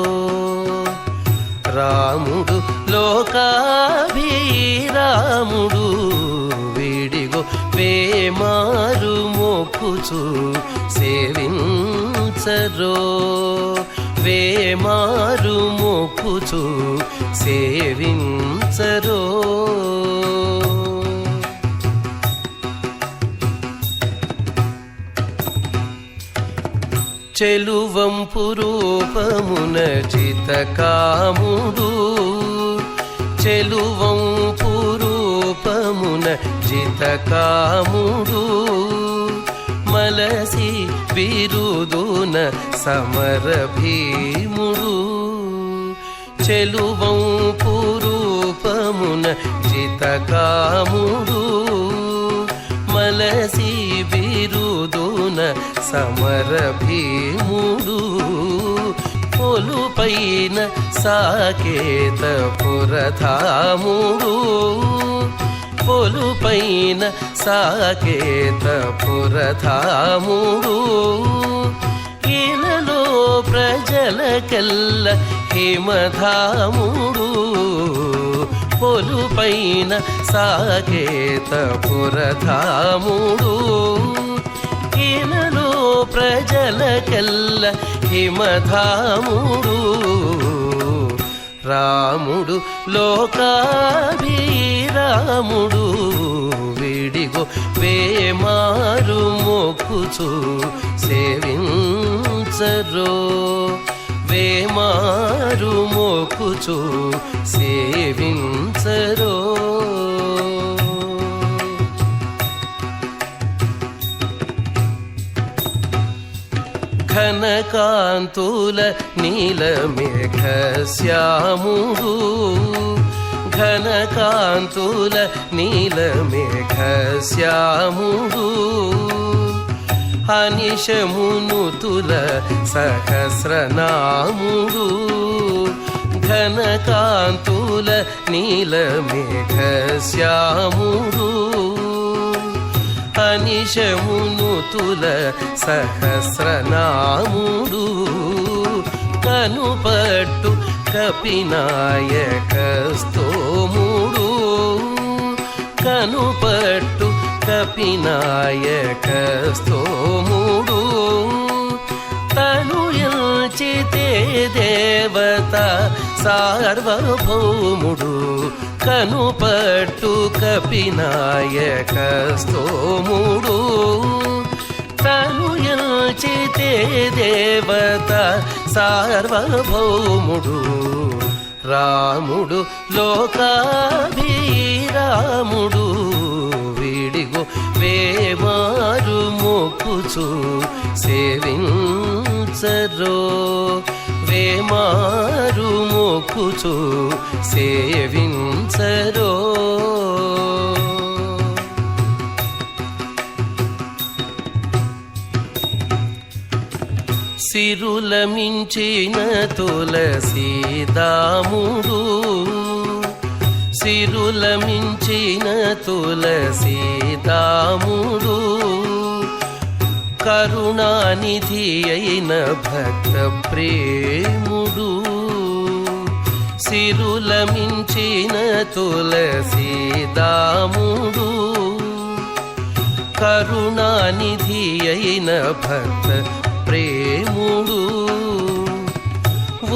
రాముడు లోకాభిరాముడు విడిగో వేమారు మొక్కుచు సేవించరో. వేమారు మొక్కుచు సేవించరో. చెలువంపు రూపమున జితకాముడు చెలువంపు రూపమున జితకాముడు మలసి బిరుదున సమర భీముడు చెలువంపు రూపమున జితకాముడు మలసి బిరుదున సమర భీముడు పొలుపైన సాకేత పురధాముడు పొలుపైన సాకేత పురధాముడు ఇలలో ప్రజలకెల్ల హిమధాముడు పొలుపైన సాకేత పురధాముడు ఇలలో ప్రజలకెల్ల హిమధాముడు రాముడు లోకాభిరాముడు విడిగో వేమారు మొక్కుచు సేవించరో వేమారు మొక్కుచు సేవించరో ఘనకాంతుల నీలమేఘశ్యాముడు ఘనకాంతుల నీలమేఘశ్యాముడు అనిశమునుతుల సహస్రనాముడు ఘనకాంతుల నీలమేఘశ్యాముడు అనిశమునుతుల సహస్రనాముడు కనుపట్టు కపినాయకస్తోముడు కనుపట్టు కపినాయకస్తోముడు తను ఎంచితే దేవత సార్వభౌముడు కనుపట్టు కపినాయకస్తోముడు తను ఎంచితే దేవత సార్వభౌముడు రాముడు లోకాభిరాముడు విడిగో వేమారు మొక్కుచు సేవించరో వేమారు మొక్కుచు సేవించరో సిరుల మించిన తులసీదాముడు సిరుల మించిన తులసీదాముడు కరుణానిధి అయిన భక్త ప్రేముడు సిరుల మించిన తులసీదాముడు కరుణానిధి అయిన భక్త ప్రేముడు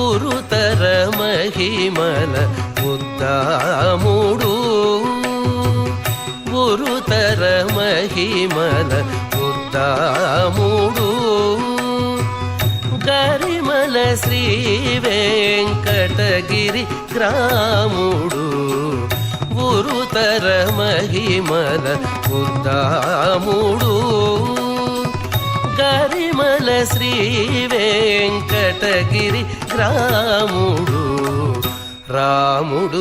ఉరుతర మహిమల ఉద్దాముడు ఉరుతర మహిమల ఉద్దాముడు గరిమల శ్రీ వెంకటగిరి గ్రాముడు ఉరుతర మహిమల ఉద్దాముడు గరిమల శ్రీ వెంకటగిరి గ్రాముడు రాముడు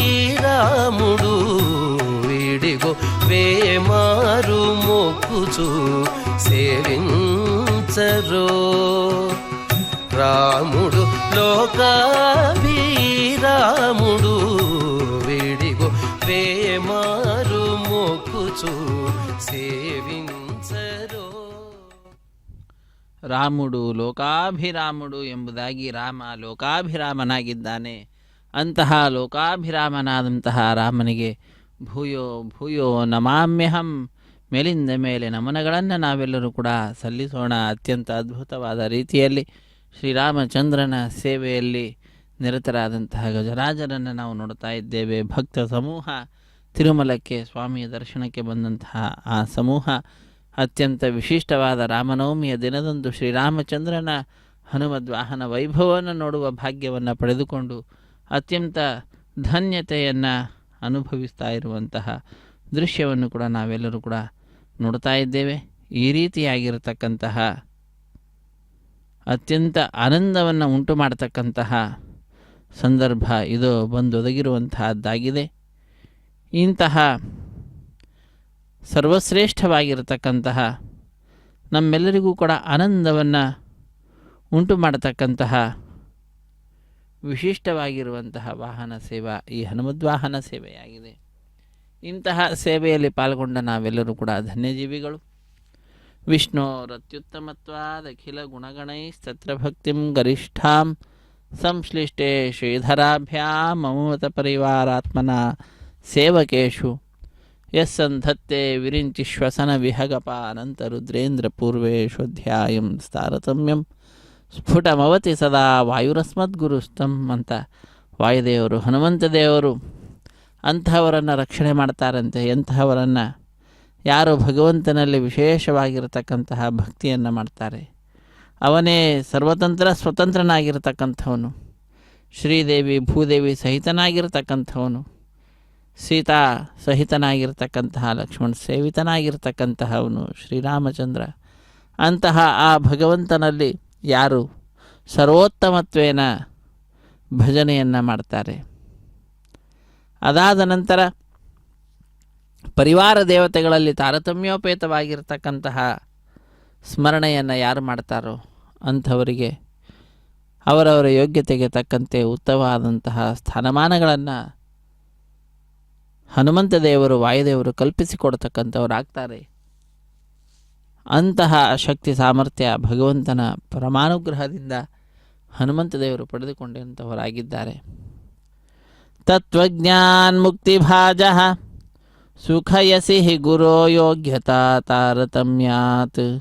లోకాభిరాముడు విడిగో వేమారు మొక్కుచు సేవించరో రాముడు లోకాభిరాముడు విడిగో వేమారు మొక్కుచు ಸೇವಿಂಚರೋ ರಾಮುಡು ಲೋಕಾಭಿರಾಮುಡು ಎಂಬುದಾಗಿ ರಾಮ ಲೋಕಾಭಿರಾಮನಾಗಿದ್ದಾನೆ. ಅಂತಹ ಲೋಕಾಭಿರಾಮನಾದಂತಹ ರಾಮನಿಗೆ ಭೂಯೋ ಭೂಯೋ ನಮಾಮ್ಯಹಂ, ಮೇಲಿಂದ ಮೇಲೆ ನಮನಗಳನ್ನು ನಾವೆಲ್ಲರೂ ಕೂಡ ಸಲ್ಲಿಸೋಣ. ಅತ್ಯಂತ ಅದ್ಭುತವಾದ ರೀತಿಯಲ್ಲಿ ಶ್ರೀರಾಮಚಂದ್ರನ ಸೇವೆಯಲ್ಲಿ ನಿರತರಾದಂತಹ ಗಜರಾಜರನ್ನು ನಾವು ನೋಡ್ತಾ ಇದ್ದೇವೆ. ಭಕ್ತ ಸಮೂಹ ತಿರುಮಲಕ್ಕೆ ಸ್ವಾಮಿಯ ದರ್ಶನಕ್ಕೆ ಬಂದಂತಹ ಆ ಸಮೂಹ ಅತ್ಯಂತ ವಿಶಿಷ್ಟವಾದ ರಾಮನವಮಿಯ ದಿನದಂದು ಶ್ರೀರಾಮಚಂದ್ರನ ಹನುಮದ್ವಾಹನ ವೈಭವವನ್ನು ನೋಡುವ ಭಾಗ್ಯವನ್ನು ಪಡೆದುಕೊಂಡು ಅತ್ಯಂತ ಧನ್ಯತೆಯನ್ನು ಅನುಭವಿಸ್ತಾ ಇರುವಂತಹ ದೃಶ್ಯವನ್ನು ಕೂಡ ನಾವೆಲ್ಲರೂ ಕೂಡ ನೋಡ್ತಾ ಇದ್ದೇವೆ. ಈ ರೀತಿಯಾಗಿರತಕ್ಕಂತಹ ಅತ್ಯಂತ ಆನಂದವನ್ನು ಉಂಟು ಮಾಡತಕ್ಕಂತಹ ಸಂದರ್ಭ ಇದು ಬಂದೊದಗಿರುವಂತಹದ್ದಾಗಿದೆ. ಇಂತಹ ಸರ್ವಶ್ರೇಷ್ಠವಾಗಿರತಕ್ಕಂತಹ ನಮ್ಮೆಲ್ಲರಿಗೂ ಕೂಡ ಆನಂದವನ್ನು ಉಂಟು ಮಾಡತಕ್ಕಂತಹ ವಿಶಿಷ್ಟವಾಗಿರುವಂತಹ ವಾಹನ ಸೇವಾ ಈ ಹನುಮದ್ವಾಹನ ಸೇವೆಯಾಗಿದೆ. ಇಂತಹ ಸೇವೆಯಲ್ಲಿ ಪಾಲ್ಗೊಂಡ ನಾವೆಲ್ಲರೂ ಕೂಡ ಧನ್ಯಜೀವಿಗಳು. ವಿಷ್ಣೋರತ್ಯುತ್ತಮತ್ವಾದಖಿಲ ಗುಣಗಣೈಸ್ತತ್ರ ಭಕ್ತಿಂ ಗರಿಷ್ಠಾಂ ಸಂಶ್ಲಿಷ್ಟೇ ಶ್ರೀಧರಾಭ್ಯಾಂ ಮಮಮತ ಪರಿವಾರಾತ್ಮನ ಸೇವಕೇಶು ಯಸ್ಸಂಧತ್ತೆ ವಿರಿಂಚಿ ಶ್ವಸನ ವಿಹಗಪ ಅನಂತ ರುದ್ರೇಂದ್ರ ಪೂರ್ವೇಶ್ವಧ್ಯಾಯಂ ತಾರತಮ್ಯಂ ಸ್ಫುಟಮವತಿ ಸದಾ ವಾಯುರಸ್ಮದ್ಗುರುಸ್ತಂ ಅಂತ ವಾಯುದೇವರು ಹನುಮಂತ ದೇವರು ಅಂತಹವರನ್ನು ರಕ್ಷಣೆ ಮಾಡ್ತಾರಂತೆ. ಎಂತಹವರನ್ನು ಯಾರು ಭಗವಂತನಲ್ಲಿ ವಿಶೇಷವಾಗಿರತಕ್ಕಂತಹ ಭಕ್ತಿಯನ್ನು ಮಾಡ್ತಾರೆ ಅವನೇ ಸರ್ವತಂತ್ರ ಸ್ವತಂತ್ರನಾಗಿರತಕ್ಕಂಥವನು, ಶ್ರೀದೇವಿ ಭೂದೇವಿ ಸಹಿತನಾಗಿರತಕ್ಕಂಥವನು, ಸೀತಾ ಸಹಿತನಾಗಿರ್ತಕ್ಕಂತಹ ಲಕ್ಷ್ಮಣ ಸೇವಿತನಾಗಿರ್ತಕ್ಕಂತಹವನು ಶ್ರೀರಾಮಚಂದ್ರ. ಅಂತಹ ಆ ಭಗವಂತನಲ್ಲಿ ಯಾರು ಸರ್ವೋತ್ತಮತ್ವೇನ ಭಜನೆಯನ್ನು ಮಾಡ್ತಾರೆ, ಅದಾದ ನಂತರ ಪರಿವಾರ ದೇವತೆಗಳಲ್ಲಿ ತಾರತಮ್ಯೋಪೇತವಾಗಿರ್ತಕ್ಕಂತಹ ಸ್ಮರಣೆಯನ್ನು ಯಾರು ಮಾಡ್ತಾರೋ ಅಂಥವರಿಗೆ ಅವರವರ ಯೋಗ್ಯತೆಗೆ ತಕ್ಕಂತೆ ಉತ್ತಮವಾದಂತಹ ಸ್ಥಾನಮಾನಗಳನ್ನು ಹನುಮಂತ ದೇವರು ವಾಯುದೇವರು ಕಲ್ಪಿಸಿಕೊಡ್ತಕ್ಕಂಥವರಾಗ್ತಾರೆ. ಅಂತಹ ಶಕ್ತಿ ಸಾಮರ್ಥ್ಯ ಭಗವಂತನ ಪರಮಾನುಗ್ರಹದಿಂದ ಹನುಮಂತ ದೇವರು ಪಡೆದುಕೊಂಡಂಥವರಾಗಿದ್ದಾರೆ. ತತ್ವಜ್ಞಾನ್ ಮುಕ್ತಿಭಾಜಃ ಸುಖಯಸಿ ಹಿ ಗುರೋ ಯೋಗ್ಯತಾ ತಾರತಮ್ಯಾತ್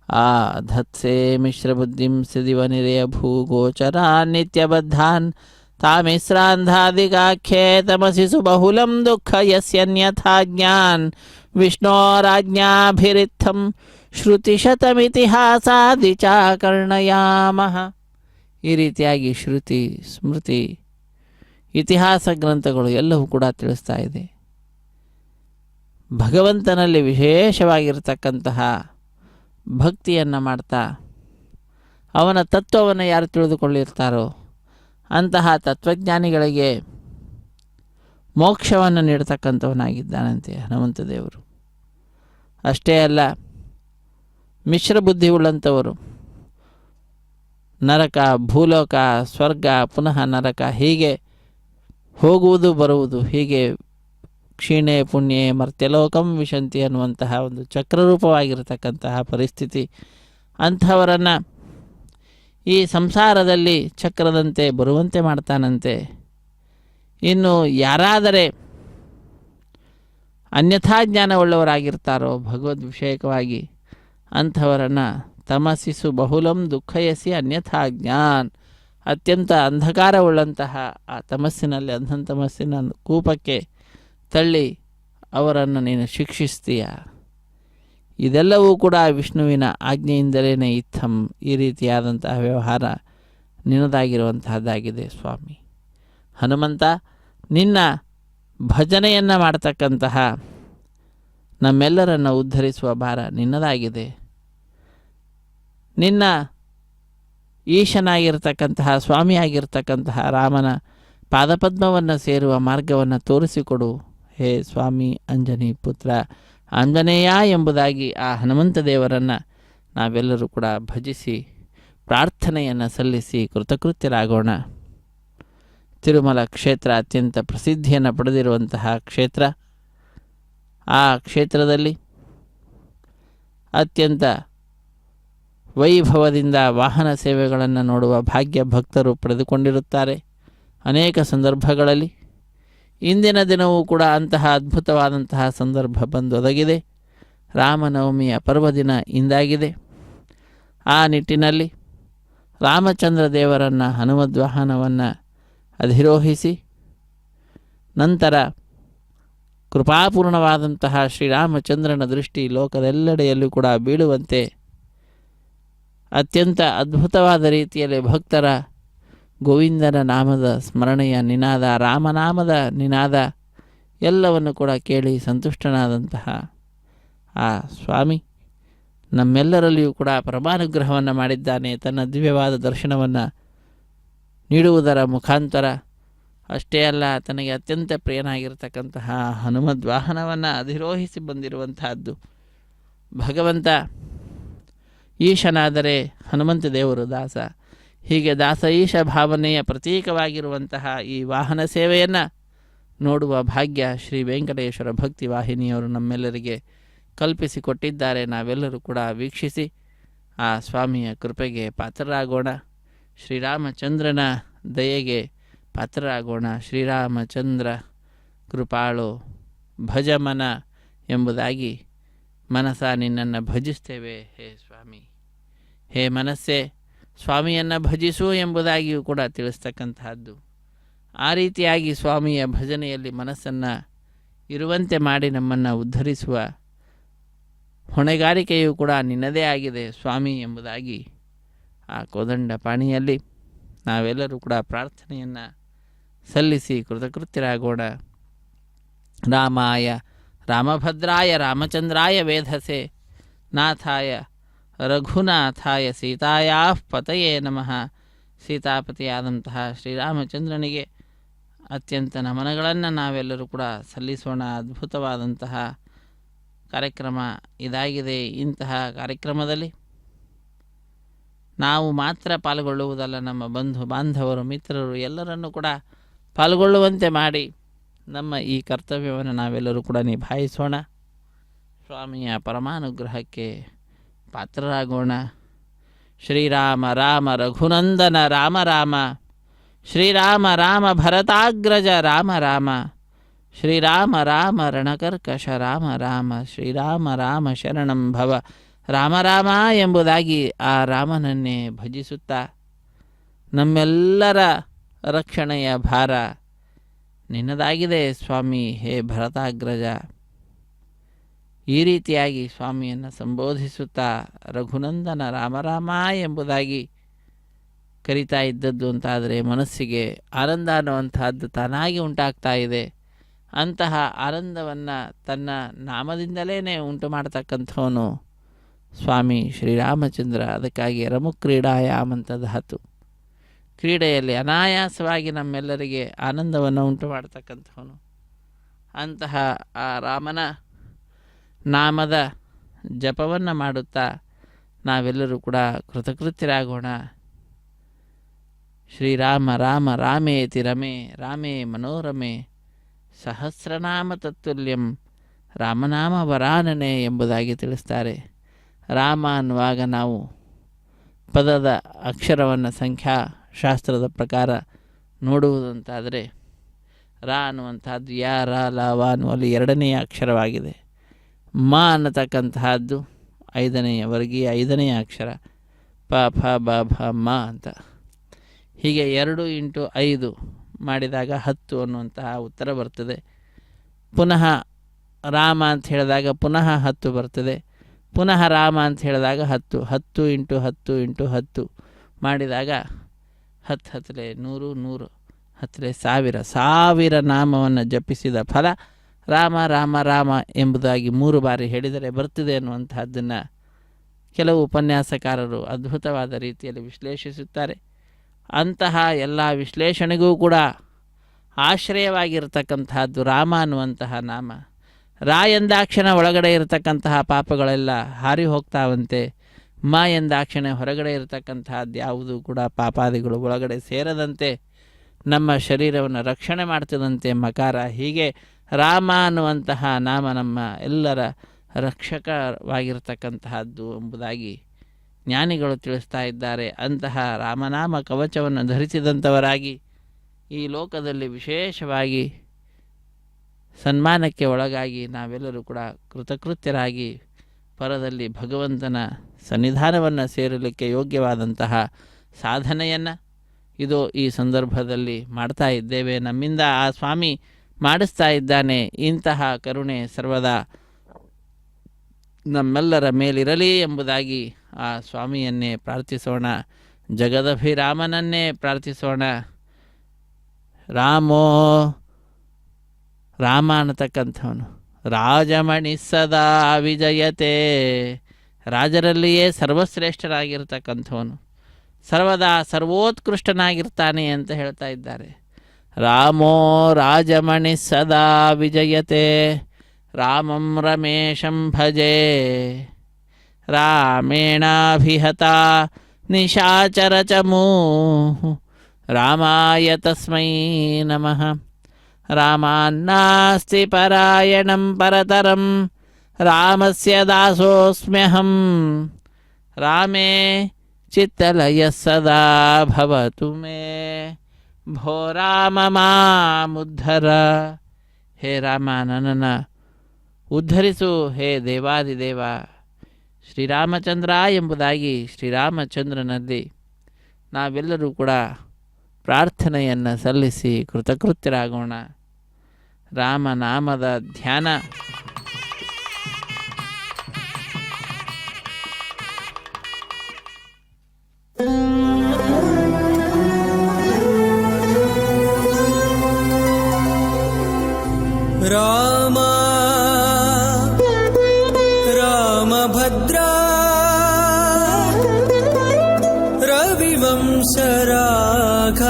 ಆಧತ್ಸೆ ಮಿಶ್ರಬುದ್ಧಿಂ ಸಿದಿವ ನಿರೆಯ ಭೂಗೋಚರಾನ್ ನಿತ್ಯಬದ್ಧಾನ್ ತಾಮಿಶ್ರಾಂಧಾದಿಗಾಖ್ಯೆ ತಮಸಿ ಸುಬಹುಲಂ ದುಃಖ ಯಸ್ಯನ್ಯಥಾ ಜ್ಞಾನ್ ವಿಷ್ಣೋರಾಜ್ಞಾಭಿರಿತ್ತಂ ಶ್ರುತಿಶತಮಿತಿಹಾಸಾದಿ ಚಾಕರ್ಣಯಾಮಃ. ಈ ರೀತಿಯಾಗಿ ಶ್ರುತಿ ಸ್ಮೃತಿ ಇತಿಹಾಸ ಗ್ರಂಥಗಳು ಎಲ್ಲವೂ ಕೂಡ ತಿಳಿಸ್ತಾ ಇದೆ. ಭಗವಂತನಲ್ಲಿ ವಿಶೇಷವಾಗಿರತಕ್ಕಂತಹ ಭಕ್ತಿಯನ್ನು ಮಾಡ್ತಾ ಅವನ ತತ್ವವನ್ನು ಯಾರು ತಿಳಿದುಕೊಳ್ಳಿರ್ತಾರೋ ಅಂತಹ ತತ್ವಜ್ಞಾನಿಗಳಿಗೆ ಮೋಕ್ಷವನ್ನು ನೀಡತಕ್ಕಂಥವನಾಗಿದ್ದಾನಂತೆ ಹನುಮಂತ ದೇವರು. ಅಷ್ಟೇ ಅಲ್ಲ, ಮಿಶ್ರ ಉಳ್ಳಂಥವರು ನರಕ, ಭೂಲೋಕ, ಸ್ವರ್ಗ, ಪುನಃ ನರಕ ಹೀಗೆ ಹೋಗುವುದು ಬರುವುದು, ಹೀಗೆ ಕ್ಷೀಣೆ ಪುಣ್ಯೆ ಮರ್ತ್ಯಲೋಕಂ ವಿಶಂತಿ ಅನ್ನುವಂತಹ ಒಂದು ಚಕ್ರರೂಪವಾಗಿರತಕ್ಕಂತಹ ಪರಿಸ್ಥಿತಿ. ಅಂಥವರನ್ನು ಈ ಸಂಸಾರದಲ್ಲಿ ಚಕ್ರದಂತೆ ಬರುವಂತೆ ಮಾಡ್ತಾನಂತೆ. ಇನ್ನು ಯಾರಾದರೆ ಅನ್ಯಥಾ ಜ್ಞಾನವುಳ್ಳವರಾಗಿರ್ತಾರೋ ಭಗವದ್ ವಿಷಯಕವಾಗಿ ಅಂಥವರನ್ನು ತಮಸಿಸು ಬಹುಲಂ ದುಃಖಯಸಿ ಅನ್ಯಥಾ ಜ್ಞಾನ್, ಅತ್ಯಂತ ಅಂಧಕಾರವುಳ್ಳಂತಹ ಆ ತಮಸ್ಸಿನಲ್ಲಿ ತಮಸ್ಸಿನ ಕೂಪಕ್ಕೆ ತಳ್ಳಿ ಅವರನ್ನು ನೀನು ಶಿಕ್ಷಿಸ್ತೀಯ. ಇದೆಲ್ಲವೂ ಕೂಡ ವಿಷ್ಣುವಿನ ಆಜ್ಞೆಯಿಂದಲೇ ಇತ್ತಂ. ಈ ರೀತಿಯಾದಂತಹ ವ್ಯವಹಾರ ನಿನ್ನದಾಗಿರುವಂತಹದ್ದಾಗಿದೆ ಸ್ವಾಮಿ. ಹನುಮಂತ, ನಿನ್ನ ಭಜನೆಯನ್ನು ಮಾಡ್ತಕ್ಕಂತಹ ನಮ್ಮೆಲ್ಲರನ್ನು ಉದ್ಧರಿಸುವ ಭಾರ ನಿನ್ನದಾಗಿದೆ. ನಿನ್ನ ಈಶನಾಗಿರ್ತಕ್ಕಂತಹ ಸ್ವಾಮಿಯಾಗಿರ್ತಕ್ಕಂತಹ ರಾಮನ ಪಾದಪದ್ಮವನ್ನು ಸೇರುವ ಮಾರ್ಗವನ್ನು ತೋರಿಸಿಕೊಡು ಹೇ ಸ್ವಾಮಿ ಅಂಜನಿ ಪುತ್ರ ಆಂಜನೇಯ ಎಂಬುದಾಗಿ ಆ ಹನುಮಂತ ದೇವರನ್ನು ನಾವೆಲ್ಲರೂ ಕೂಡ ಭಜಿಸಿ ಪ್ರಾರ್ಥನೆಯನ್ನು ಸಲ್ಲಿಸಿ ಕೃತಕೃತ್ಯರಾಗೋಣ. ತಿರುಮಲ ಕ್ಷೇತ್ರ ಅತ್ಯಂತ ಪ್ರಸಿದ್ಧಿಯನ್ನು ಪಡೆದಿರುವಂತಹ ಕ್ಷೇತ್ರ. ಆ ಕ್ಷೇತ್ರದಲ್ಲಿ ಅತ್ಯಂತ ವೈಭವದಿಂದ ವಾಹನ ಸೇವೆಗಳನ್ನು ನೋಡುವ ಭಾಗ್ಯ ಭಕ್ತರು ಪಡೆದುಕೊಂಡಿರುತ್ತಾರೆ. ಅನೇಕ ಸಂದರ್ಭಗಳಲ್ಲಿ ಇಂದಿನ ದಿನವೂ ಕೂಡ ಅಂತಹ ಅದ್ಭುತವಾದಂತಹ ಸಂದರ್ಭ ಬಂದೊದಗಿದೆ. ರಾಮನವಮಿಯ ಪರ್ವದಿನ ಇಂದಾಗಿದೆ. ಆ ನಿಟ್ಟಿನಲ್ಲಿ ರಾಮಚಂದ್ರ ದೇವರನ್ನು ಹನುಮದ್ವಾಹನವನ್ನು ಅಧಿರೋಹಿಸಿ ನಂತರ ಕೃಪಾಪೂರ್ಣವಾದಂತಹ ಶ್ರೀರಾಮಚಂದ್ರನ ದೃಷ್ಟಿ ಲೋಕದೆಲ್ಲೆಡೆಯಲ್ಲೂ ಕೂಡ ಬೀಳುವಂತೆ ಅತ್ಯಂತ ಅದ್ಭುತವಾದ ರೀತಿಯಲ್ಲಿ ಭಕ್ತರ ಗೋವಿಂದನ ನಾಮದ ಸ್ಮರಣೆಯ ನಿನಾದ, ರಾಮನಾಮದ ನಿನಾದ ಎಲ್ಲವನ್ನು ಕೂಡ ಕೇಳಿ ಸಂತುಷ್ಟನಾದಂತಹ ಆ ಸ್ವಾಮಿ ನಮ್ಮೆಲ್ಲರಲ್ಲಿಯೂ ಕೂಡ ಪರಮಾನುಗ್ರಹವನ್ನು ಮಾಡಿದ್ದಾನೆ. ತನ್ನ ದಿವ್ಯವಾದ ದರ್ಶನವನ್ನು ನೀಡುವುದರ ಮುಖಾಂತರ ಅಷ್ಟೇ ಅಲ್ಲ, ತನಗೆ ಅತ್ಯಂತ ಪ್ರಿಯನಾಗಿರ್ತಕ್ಕಂತಹ ಹನುಮದ್ ವಾಹನವನ್ನು ಅಧಿರೋಹಿಸಿ ಬಂದಿರುವಂತಹದ್ದು. ಭಗವಂತ ಈಶನಾದರೆ ಹನುಮಂತ ದೇವರು ದಾಸ. ಹೀಗೆ ದಾಸ ಈಶ ಭಾವನೆಯ ಪ್ರತೀಕವಾಗಿರುವಂತಹ ಈ ವಾಹನ ಸೇವೆಯನ್ನು ನೋಡುವ ಭಾಗ್ಯ ಶ್ರೀ ವೆಂಕಟೇಶ್ವರ ಭಕ್ತಿ ವಾಹಿನಿಯವರು ನಮ್ಮೆಲ್ಲರಿಗೆ ಕಲ್ಪಿಸಿಕೊಟ್ಟಿದ್ದಾರೆ. ನಾವೆಲ್ಲರೂ ಕೂಡ ವೀಕ್ಷಿಸಿ ಆ ಸ್ವಾಮಿಯ ಕೃಪೆಗೆ ಪಾತ್ರರಾಗೋಣ. ಶ್ರೀರಾಮಚಂದ್ರನ ದಯೆಗೆ ಪಾತ್ರರಾಗೋಣ. ಶ್ರೀರಾಮಚಂದ್ರ ಕೃಪಾಳು ಭಜಮನ ಎಂಬುದಾಗಿ ಮನಸ ನಿನ್ನನ್ನು ಭಜಿಸ್ತೇವೆ ಹೇ ಸ್ವಾಮಿ. ಹೇ ಮನಸ್ಸೇ ಸ್ವಾಮಿಯನ್ನು ಭಜಿಸು ಎಂಬುದಾಗಿಯೂ ಕೂಡ ತಿಳಿಸ್ತಕ್ಕಂತಹದ್ದು. ಆ ರೀತಿಯಾಗಿ ಸ್ವಾಮಿಯ ಭಜನೆಯಲ್ಲಿ ಮನಸ್ಸನ್ನು ಇರುವಂತೆ ಮಾಡಿ ನಮ್ಮನ್ನು ಉದ್ಧರಿಸುವ ಹೊಣೆಗಾರಿಕೆಯೂ ಕೂಡ ನಿನ್ನದೇ ಆಗಿದೆ ಸ್ವಾಮಿ ಎಂಬುದಾಗಿ ಆ ಕೋದಂಡ ಪಾಣಿಯಲ್ಲಿ ನಾವೆಲ್ಲರೂ ಕೂಡ ಪ್ರಾರ್ಥನೆಯನ್ನು ಸಲ್ಲಿಸಿ ಕೃತಕೃತ್ಯರಾಗೋಣ. ರಾಮಾಯ ರಾಮಭದ್ರಾಯ ರಾಮಚಂದ್ರಾಯ ವೇಧಸೆ ನಾಥಾಯ ರಘುನಾಥಾಯ ಸೀತಾಯಾ ಪತಯೇ ನಮಃ. ಸೀತಾಪತಿಯಾದಂತಹ ಶ್ರೀರಾಮಚಂದ್ರನಿಗೆ ಅತ್ಯಂತ ನಮನಗಳನ್ನು ನಾವೆಲ್ಲರೂ ಕೂಡ ಸಲ್ಲಿಸೋಣ. ಅದ್ಭುತವಾದಂತಹ ಕಾರ್ಯಕ್ರಮ ಇದಾಗಿದೆ. ಇಂತಹ ಕಾರ್ಯಕ್ರಮದಲ್ಲಿ ನಾವು ಮಾತ್ರ ಪಾಲ್ಗೊಳ್ಳುವುದಲ್ಲ, ನಮ್ಮ ಬಂಧು ಬಾಂಧವರು ಮಿತ್ರರು ಎಲ್ಲರನ್ನೂ ಕೂಡ ಪಾಲ್ಗೊಳ್ಳುವಂತೆ ಮಾಡಿ ನಮ್ಮ ಈ ಕರ್ತವ್ಯವನ್ನು ನಾವೆಲ್ಲರೂ ಕೂಡ ನಿಭಾಯಿಸೋಣ. ಸ್ವಾಮಿಯ ಪರಮಾನುಗ್ರಹಕ್ಕೆ ಪಾತ್ರರಾಗೋಣ. ಶ್ರೀರಾಮ ರಾಮ ರಘುನಂದನ ರಾಮ ರಾಮ, ಶ್ರೀರಾಮ ರಾಮ ಭರತಾಗ್ರಜ ರಾಮ ರಾಮ, ಶ್ರೀರಾಮ ರಾಮ ರಣಕರ್ಕಶ ರಾಮ ರಾಮ, ಶ್ರೀರಾಮ ರಾಮ ಶರಣಂ ಭವ ರಾಮ ರಾಮ ಎಂಬುದಾಗಿ ಆ ರಾಮನನ್ನೇ ಭಜಿಸುತ್ತಾ ನಮ್ಮೆಲ್ಲರ ರಕ್ಷಣೆಯ ಭಾರ ನಿನ್ನದಾಗಿದೆ ಸ್ವಾಮಿ ಹೇ ಭರತಾಗ್ರಜ. ಈ ರೀತಿಯಾಗಿ ಸ್ವಾಮಿಯನ್ನು ಸಂಬೋಧಿಸುತ್ತಾ ರಘುನಂದನ ರಾಮರಾಮ ಎಂಬುದಾಗಿ ಕರಿತಾ ಇದ್ದದ್ದು ಅಂತಾದರೆ ಮನಸ್ಸಿಗೆ ಆನಂದ ಅನ್ನುವಂತಹದ್ದು ತಾನಾಗಿ ಉಂಟಾಗ್ತಾ ಇದೆ. ಅಂತಹ ಆನಂದವನ್ನು ತನ್ನ ನಾಮದಿಂದಲೇ ಉಂಟು ಮಾಡತಕ್ಕಂಥವನು ಸ್ವಾಮಿ ಶ್ರೀರಾಮಚಂದ್ರ. ಅದಕ್ಕಾಗಿ ರಮುಕ್ರೀಡಾಯಾಮ್ ಅಂತ ಧಾತು. ಕ್ರೀಡೆಯಲ್ಲಿ ಅನಾಯಾಸವಾಗಿ ನಮ್ಮೆಲ್ಲರಿಗೆ ಆನಂದವನ್ನು ಉಂಟು ಮಾಡತಕ್ಕಂಥವನು. ಅಂತಹ ಆ ರಾಮನ ನಾಮದ ಜಪವನ್ನು ಮಾಡುತ್ತಾ ನಾವೆಲ್ಲರೂ ಕೂಡ ಕೃತಕೃತ್ಯರಾಗೋಣ. ಶ್ರೀರಾಮ ರಾಮ ರಾಮೇತಿ ರಮೇ ರಾಮೇ ಮನೋರಮೆ ಸಹಸ್ರನಾಮ ತತ್ತುಲ್ಯಂ ರಾಮನಾಮ ವರಾನನೆ ಎಂಬುದಾಗಿ ತಿಳಿಸ್ತಾರೆ. ರಾಮ ಅನ್ನುವಾಗ ನಾವು ಪದದ ಅಕ್ಷರವನ್ನು ಸಂಖ್ಯಾಶಾಸ್ತ್ರದ ಪ್ರಕಾರ ನೋಡುವುದಂತಾದರೆ ರಾ ಅನ್ನುವಂತಹದ್ದು ಯಾ ರ ಲ ವ ಅನ್ನುವಲ್ಲಿ ಎರಡನೆಯ ಅಕ್ಷರವಾಗಿದೆ. ಮ ಅನ್ನತಕ್ಕಂತಹದ್ದು ವರ್ಗೀಯ ಐದನೆಯ ಅಕ್ಷರ. ಪ ಫ ಬ ಭ ಮ ಅಂತ ಹೀಗೆ 2 × 5 ಮಾಡಿದಾಗ 10 ಅನ್ನುವಂತಹ ಉತ್ತರ ಬರ್ತದೆ. ಪುನಃ ರಾಮ ಅಂತ ಹೇಳಿದಾಗ ಪುನಃ 10 ಬರ್ತದೆ. ಪುನಃ ರಾಮ ಅಂತ ಹೇಳಿದಾಗ 10 × 10 × 10 ಮಾಡಿದಾಗ 10 100 100 10 1000 ನಾಮವನ್ನು ಜಪಿಸಿದ ಫಲ ರಾಮ ರಾಮ ರಾಮ ಎಂಬುದಾಗಿ 3 ಬಾರಿ ಹೇಳಿದರೆ ಬರ್ತಿದೆ ಅನ್ನುವಂತಹದ್ದನ್ನು ಕೆಲವು ಉಪನ್ಯಾಸಕಾರರು ಅದ್ಭುತವಾದ ರೀತಿಯಲ್ಲಿ ವಿಶ್ಲೇಷಿಸುತ್ತಾರೆ. ಅಂತಹ ಎಲ್ಲ ವಿಶ್ಲೇಷಣೆಗೂ ಕೂಡ ಆಶ್ರಯವಾಗಿರ್ತಕ್ಕಂತಹದ್ದು ರಾಮ ಅನ್ನುವಂತಹ ನಾಮ. ರಾ ಎಂದಾಕ್ಷಣ ಒಳಗಡೆ ಇರತಕ್ಕಂತಹ ಪಾಪಗಳೆಲ್ಲ ಹಾರಿ ಹೋಗ್ತಾವಂತೆ. ಮ ಎಂದಾಕ್ಷಣ ಹೊರಗಡೆ ಇರತಕ್ಕಂತಹದ್ದು ಯಾವುದೂ ಕೂಡ ಪಾಪಾದಿಗಳು ಒಳಗಡೆ ಸೇರದಂತೆ ನಮ್ಮ ಶರೀರವನ್ನು ರಕ್ಷಣೆ ಮಾಡ್ತದಂತೆ ಮಕಾರ. ಹೀಗೆ ರಾಮ ಅನ್ನುವಂತಹ ನಾಮ ನಮ್ಮ ಎಲ್ಲರ ರಕ್ಷಕವಾಗಿರ್ತಕ್ಕಂತಹದ್ದು ಎಂಬುದಾಗಿ ಜ್ಞಾನಿಗಳು ತಿಳಿಸ್ತಾ ಇದ್ದಾರೆ. ಅಂತಹ ರಾಮನಾಮ ಕವಚವನ್ನು ಧರಿಸಿದಂಥವರಾಗಿ ಈ ಲೋಕದಲ್ಲಿ ವಿಶೇಷವಾಗಿ ಸನ್ಮಾನಕ್ಕೆ ಒಳಗಾಗಿ ನಾವೆಲ್ಲರೂ ಕೂಡ ಕೃತಕೃತ್ಯರಾಗಿ ಪರದಲ್ಲಿ ಭಗವಂತನ ಸನ್ನಿಧಾನವನ್ನು ಸೇರಲಿಕ್ಕೆ ಯೋಗ್ಯವಾದಂತಹ ಸಾಧನೆಯನ್ನು ಇದು ಈ ಸಂದರ್ಭದಲ್ಲಿ ಮಾಡ್ತಾ ಇದ್ದೇವೆ. ನಮ್ಮಿಂದ ಆ ಸ್ವಾಮಿ ಮಾಡಿಸ್ತಾ ಇದ್ದಾನೆ. ಇಂತಹ ಕರುಣೆ ಸರ್ವದಾ ನಮ್ಮೆಲ್ಲರ ಮೇಲಿರಲಿ ಎಂಬುದಾಗಿ ಆ ಸ್ವಾಮಿಯನ್ನೇ ಪ್ರಾರ್ಥಿಸೋಣ. ಜಗದಭಿರಾಮನನ್ನೇ ಪ್ರಾರ್ಥಿಸೋಣ. ರಾಮ ಅನ್ನತಕ್ಕಂಥವನು ರಾಜಮಣಿ ಸದಾ ವಿಜಯತೆ, ರಾಜರಲ್ಲಿಯೇ ಸರ್ವಶ್ರೇಷ್ಠನಾಗಿರ್ತಕ್ಕಂಥವನು, ಸರ್ವದಾ ಸರ್ವೋತ್ಕೃಷ್ಟನಾಗಿರ್ತಾನೆ ಅಂತ ಹೇಳ್ತಾ ಇದ್ದಾರೆ. ರಾಮೋ ರಾಜಮಣಿ ಸದಾ ವಿಜಯತೆ, ರಾಮಂ ರಮೇಶಂ ಭಜೆ, ರಾಮೇಣಾಭಿಹತ ನಿಶಾಚರಚಮೂ, ರಾಮಾಯ ತಸ್ಮೈ ನಮಃ. ರಾಮಾನ್ನಾಸ್ತಿ ಪರಾಯಣಂ ಪರತರಂ, ರಾಮಸ್ಯ ದಾಸೋಸ್ಮ್ಯಹಂ, ರಾಮೇ ಚಿತ್ತಲಯ ಸದಾ ಭವತು ಮೇ, ಭೋ ರಾಮ ಮಾಮುದ್ಧರ. ಹೇ ರಾಮ, ನನ್ನನ್ನು ಉದ್ಧರಿಸು, ಹೇ ದೇವಾದಿದೇವ ಶ್ರೀರಾಮಚಂದ್ರ ಎಂಬುದಾಗಿ ಶ್ರೀರಾಮಚಂದ್ರನಲ್ಲಿ ನಾವೆಲ್ಲರೂ ಕೂಡ ಪ್ರಾರ್ಥನೆಯನ್ನು ಸಲ್ಲಿಸಿ ಕೃತಕೃತ್ಯರಾಗೋಣ. ರಾಮನಾಮದ ಧ್ಯಾನ ರಾಮ ರಾಮಭದ್ರ ರವಿವಂಶ ರಾಘವ,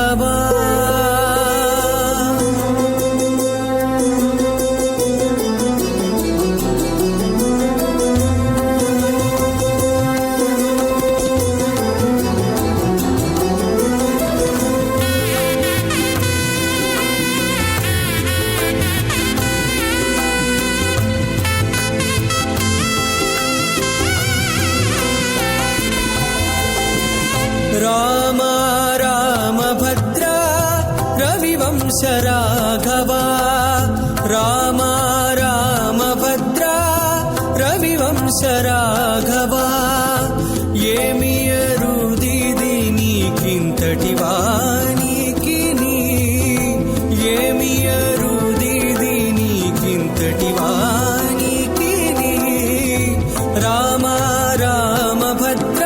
ರಾಮ ರಾಮಭದ್ರ ರವಿವಂಶ ರಾಘವ, ರಾಮ ರಾಮಭದ್ರ ರವಿವಂಶ ರಾಘವ, ఏమియరుదిది నీకింతటి వానికిని, ఏమియరుదిది నీకింతటి వానికిని, రామ రామభద్ర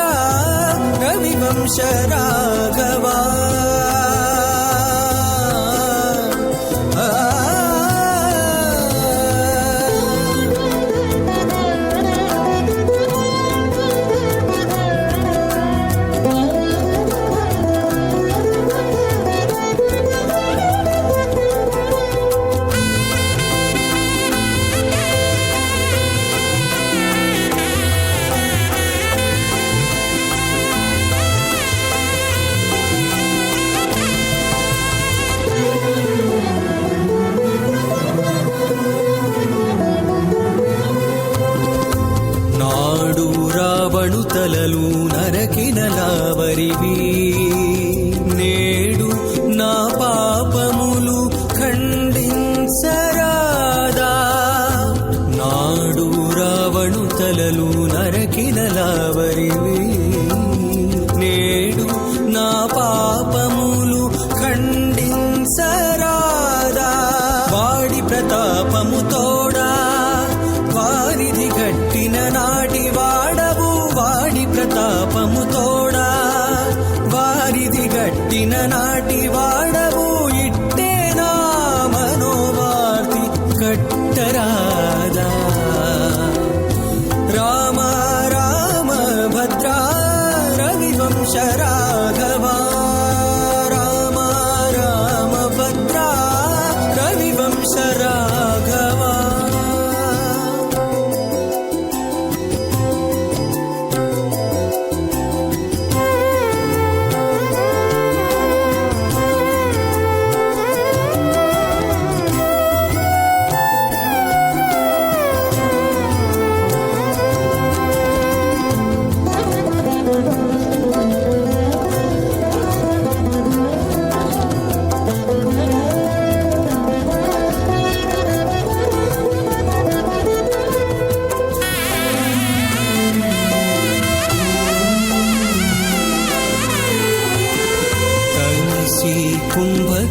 రవివంశ రాఘవ. నాడు రావణు తలలు నరకినలావరివి, నేడు నా పాపములు ఖండించరాదా. నాడు రావణు తలలు నరకినలావరివి, నేడు నా పాపములు ఖండించరాదా. వాడి ప్రతాపము తోడా వారిది గట్టిన నాటి వాడవు, వాడి ప్రతాపము తోడా వారిది గట్టిన నాటి వాడవు, ఇట్టే నా మనోవార్తి కట్టరాదా. రామ రామ భద్ర రవివంశ రాఘవ, రామ రామ భద్ర రవివంశ రాఘవ.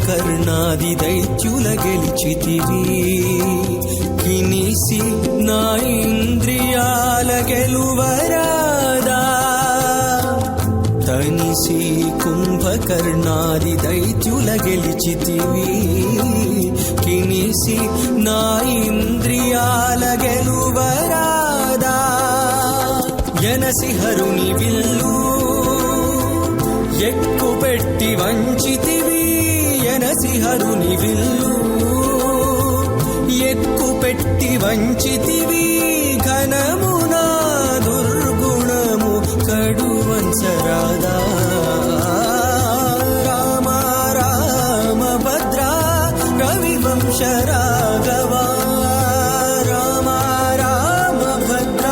కుంభకర్ణాది దైత్యుల గెలిచితివి కినిసి నా ఇంద్రియాల గెలువరాదా తనిసి కుంభకర్ణాది దైత్యుల గెలిచితివి కినిసి నా ఇంద్రియాల గెలువరాదా ఎనసి హరుని విల్లు ఎక్కుపెట్టి వంచితివి ఎనసి హరుని విల్లు ఎక్కుపెట్టి వంచితివి ఘనమునా దుర్గుణము కడువంచరాదా రామ రామ భద్ర రవివంశ రాఘవా రామ రామ భద్ర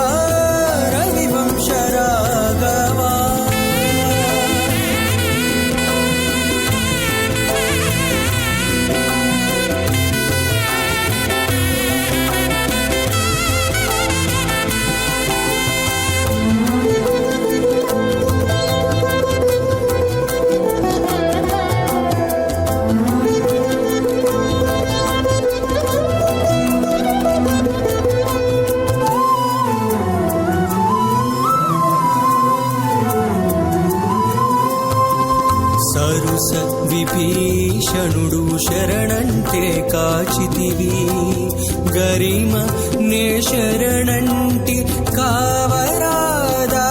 రవివంశ రాఘవా సరుస విభీషణుడు శరణంటే కాచితివి గరిమ నే శరణంటి కావరాదా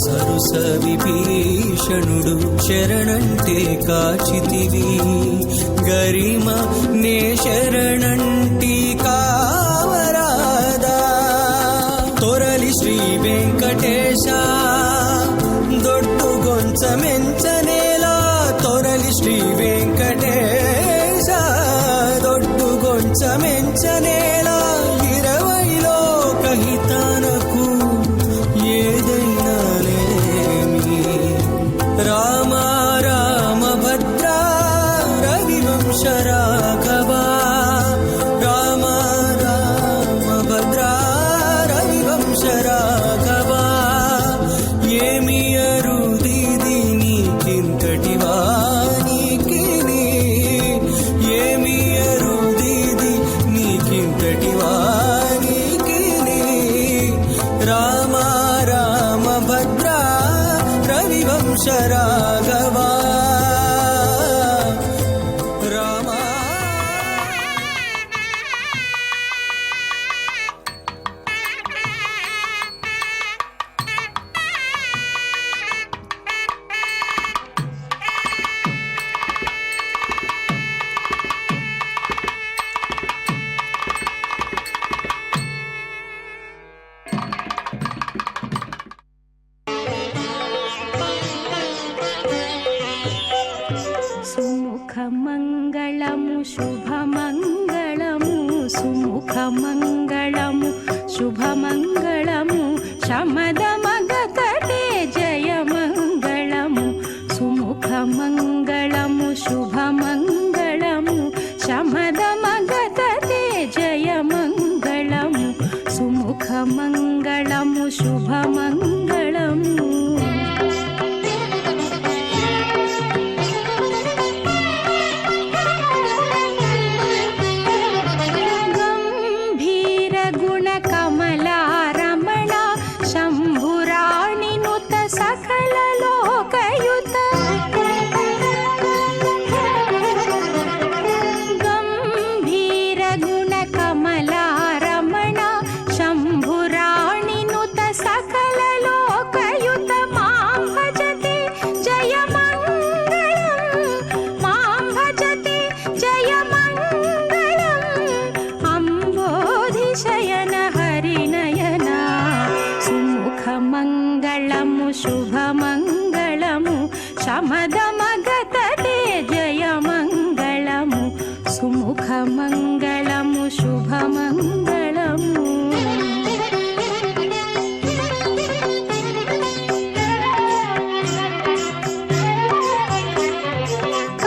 సరుస విభీషణుడు శరణంటే కాచితివి గరిమ నే శరణంటి కావరాదా తొరలి శ్రీ వెంకటేశ దొడ్డు గొంచమెంచనేలా తొరలి శ్రీ వెంకటేశ దొడ్డు గొంచమెంచనేలా 20 లోకహితానకు ఏదైనా లేమి రామ రామ భద్ర రవివంశ రాఘవా రామ రామ భద్ర రవివంశ రాఘవా ఏమి అరుదిది నీకింతటి వానికిని ఏమి అరుదిది నీకింతటి వానికిని రామ రామ భద్ర రవివంశ రాఘవా రామ సుముఖమంగళము శుభమంగళము సుముఖమంగళము శుభమంగళము శమదమగతటే జయమంగళము సుముఖమంగళము శుభమంగళము శమదమగతటే జయమంగళము సుముఖమంగళము శుభమంగళము మంగళము శుభమంగళము శమదమగతటే జయమంగళము సుముఖమంగళము శుభమంగళము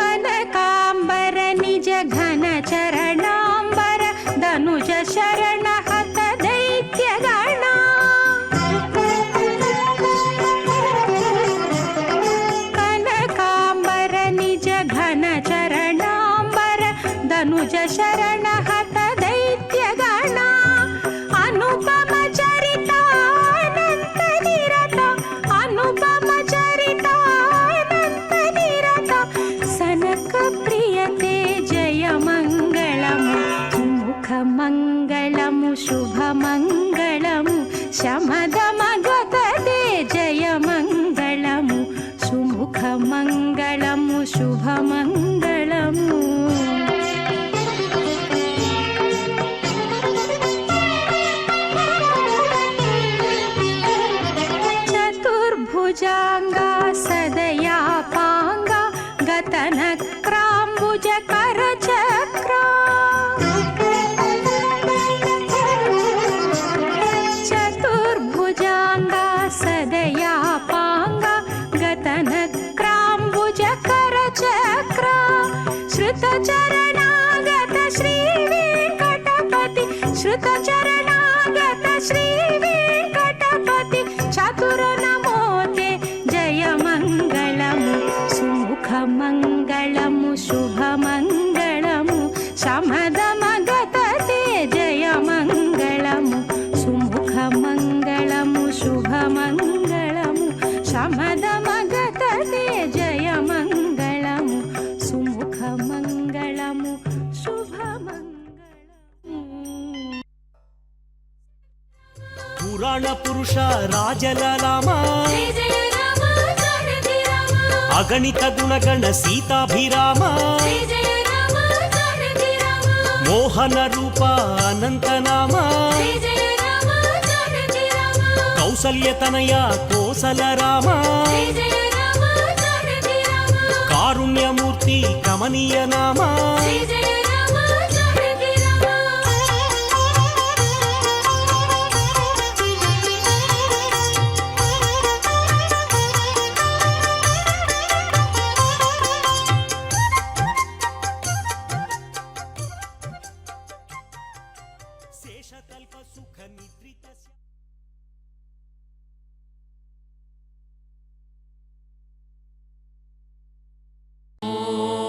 కనకాంబర నిజ ఘన చరణాంబర ధనుజ శరణ హత దైత్య గణ కనకా శమదమగతదే జయమంగళము సుముఖమంగళము శుభమంగళము. చతుర్భుజాంగా సదయాపాంగా గతనక్రాంబుజ కరచక్రా చతుర్భుజాంగా సదయాపాంగా గతనక్రాంబుజ కరచక్రా శ్రుతచరణాగత శ్రీ వెంకటపతి శ్రుతచరణాగత శ్రీ వెంకటపతి చతుర నమోతే జయమంగళము సుముఖమంగళము శుభమంగళము శమదమగతతే జయమంగళము సుముఖమంగళము శుభమంగళము శమదమగతతే జయమంగళము సుముఖమంగళము శుభమంగళము. పురాణ పురుష రాజలలామ జయ జయ రామ జానకి రామ అగణిత గుణగణ సీతాభిరామ జయ జయ రామ జానకి రామ మోహన రూప అనంతనామ జయ జయ రామ జానకి రామ కౌసల్యతనయ కోసల రామ జయ జయ రామ జానకి రామ కారుణ్యమూర్తి కమనీయ నామ జయ జయ రామ జానకి రామ శేషతల్ప సుఖ నిద్రిత నమో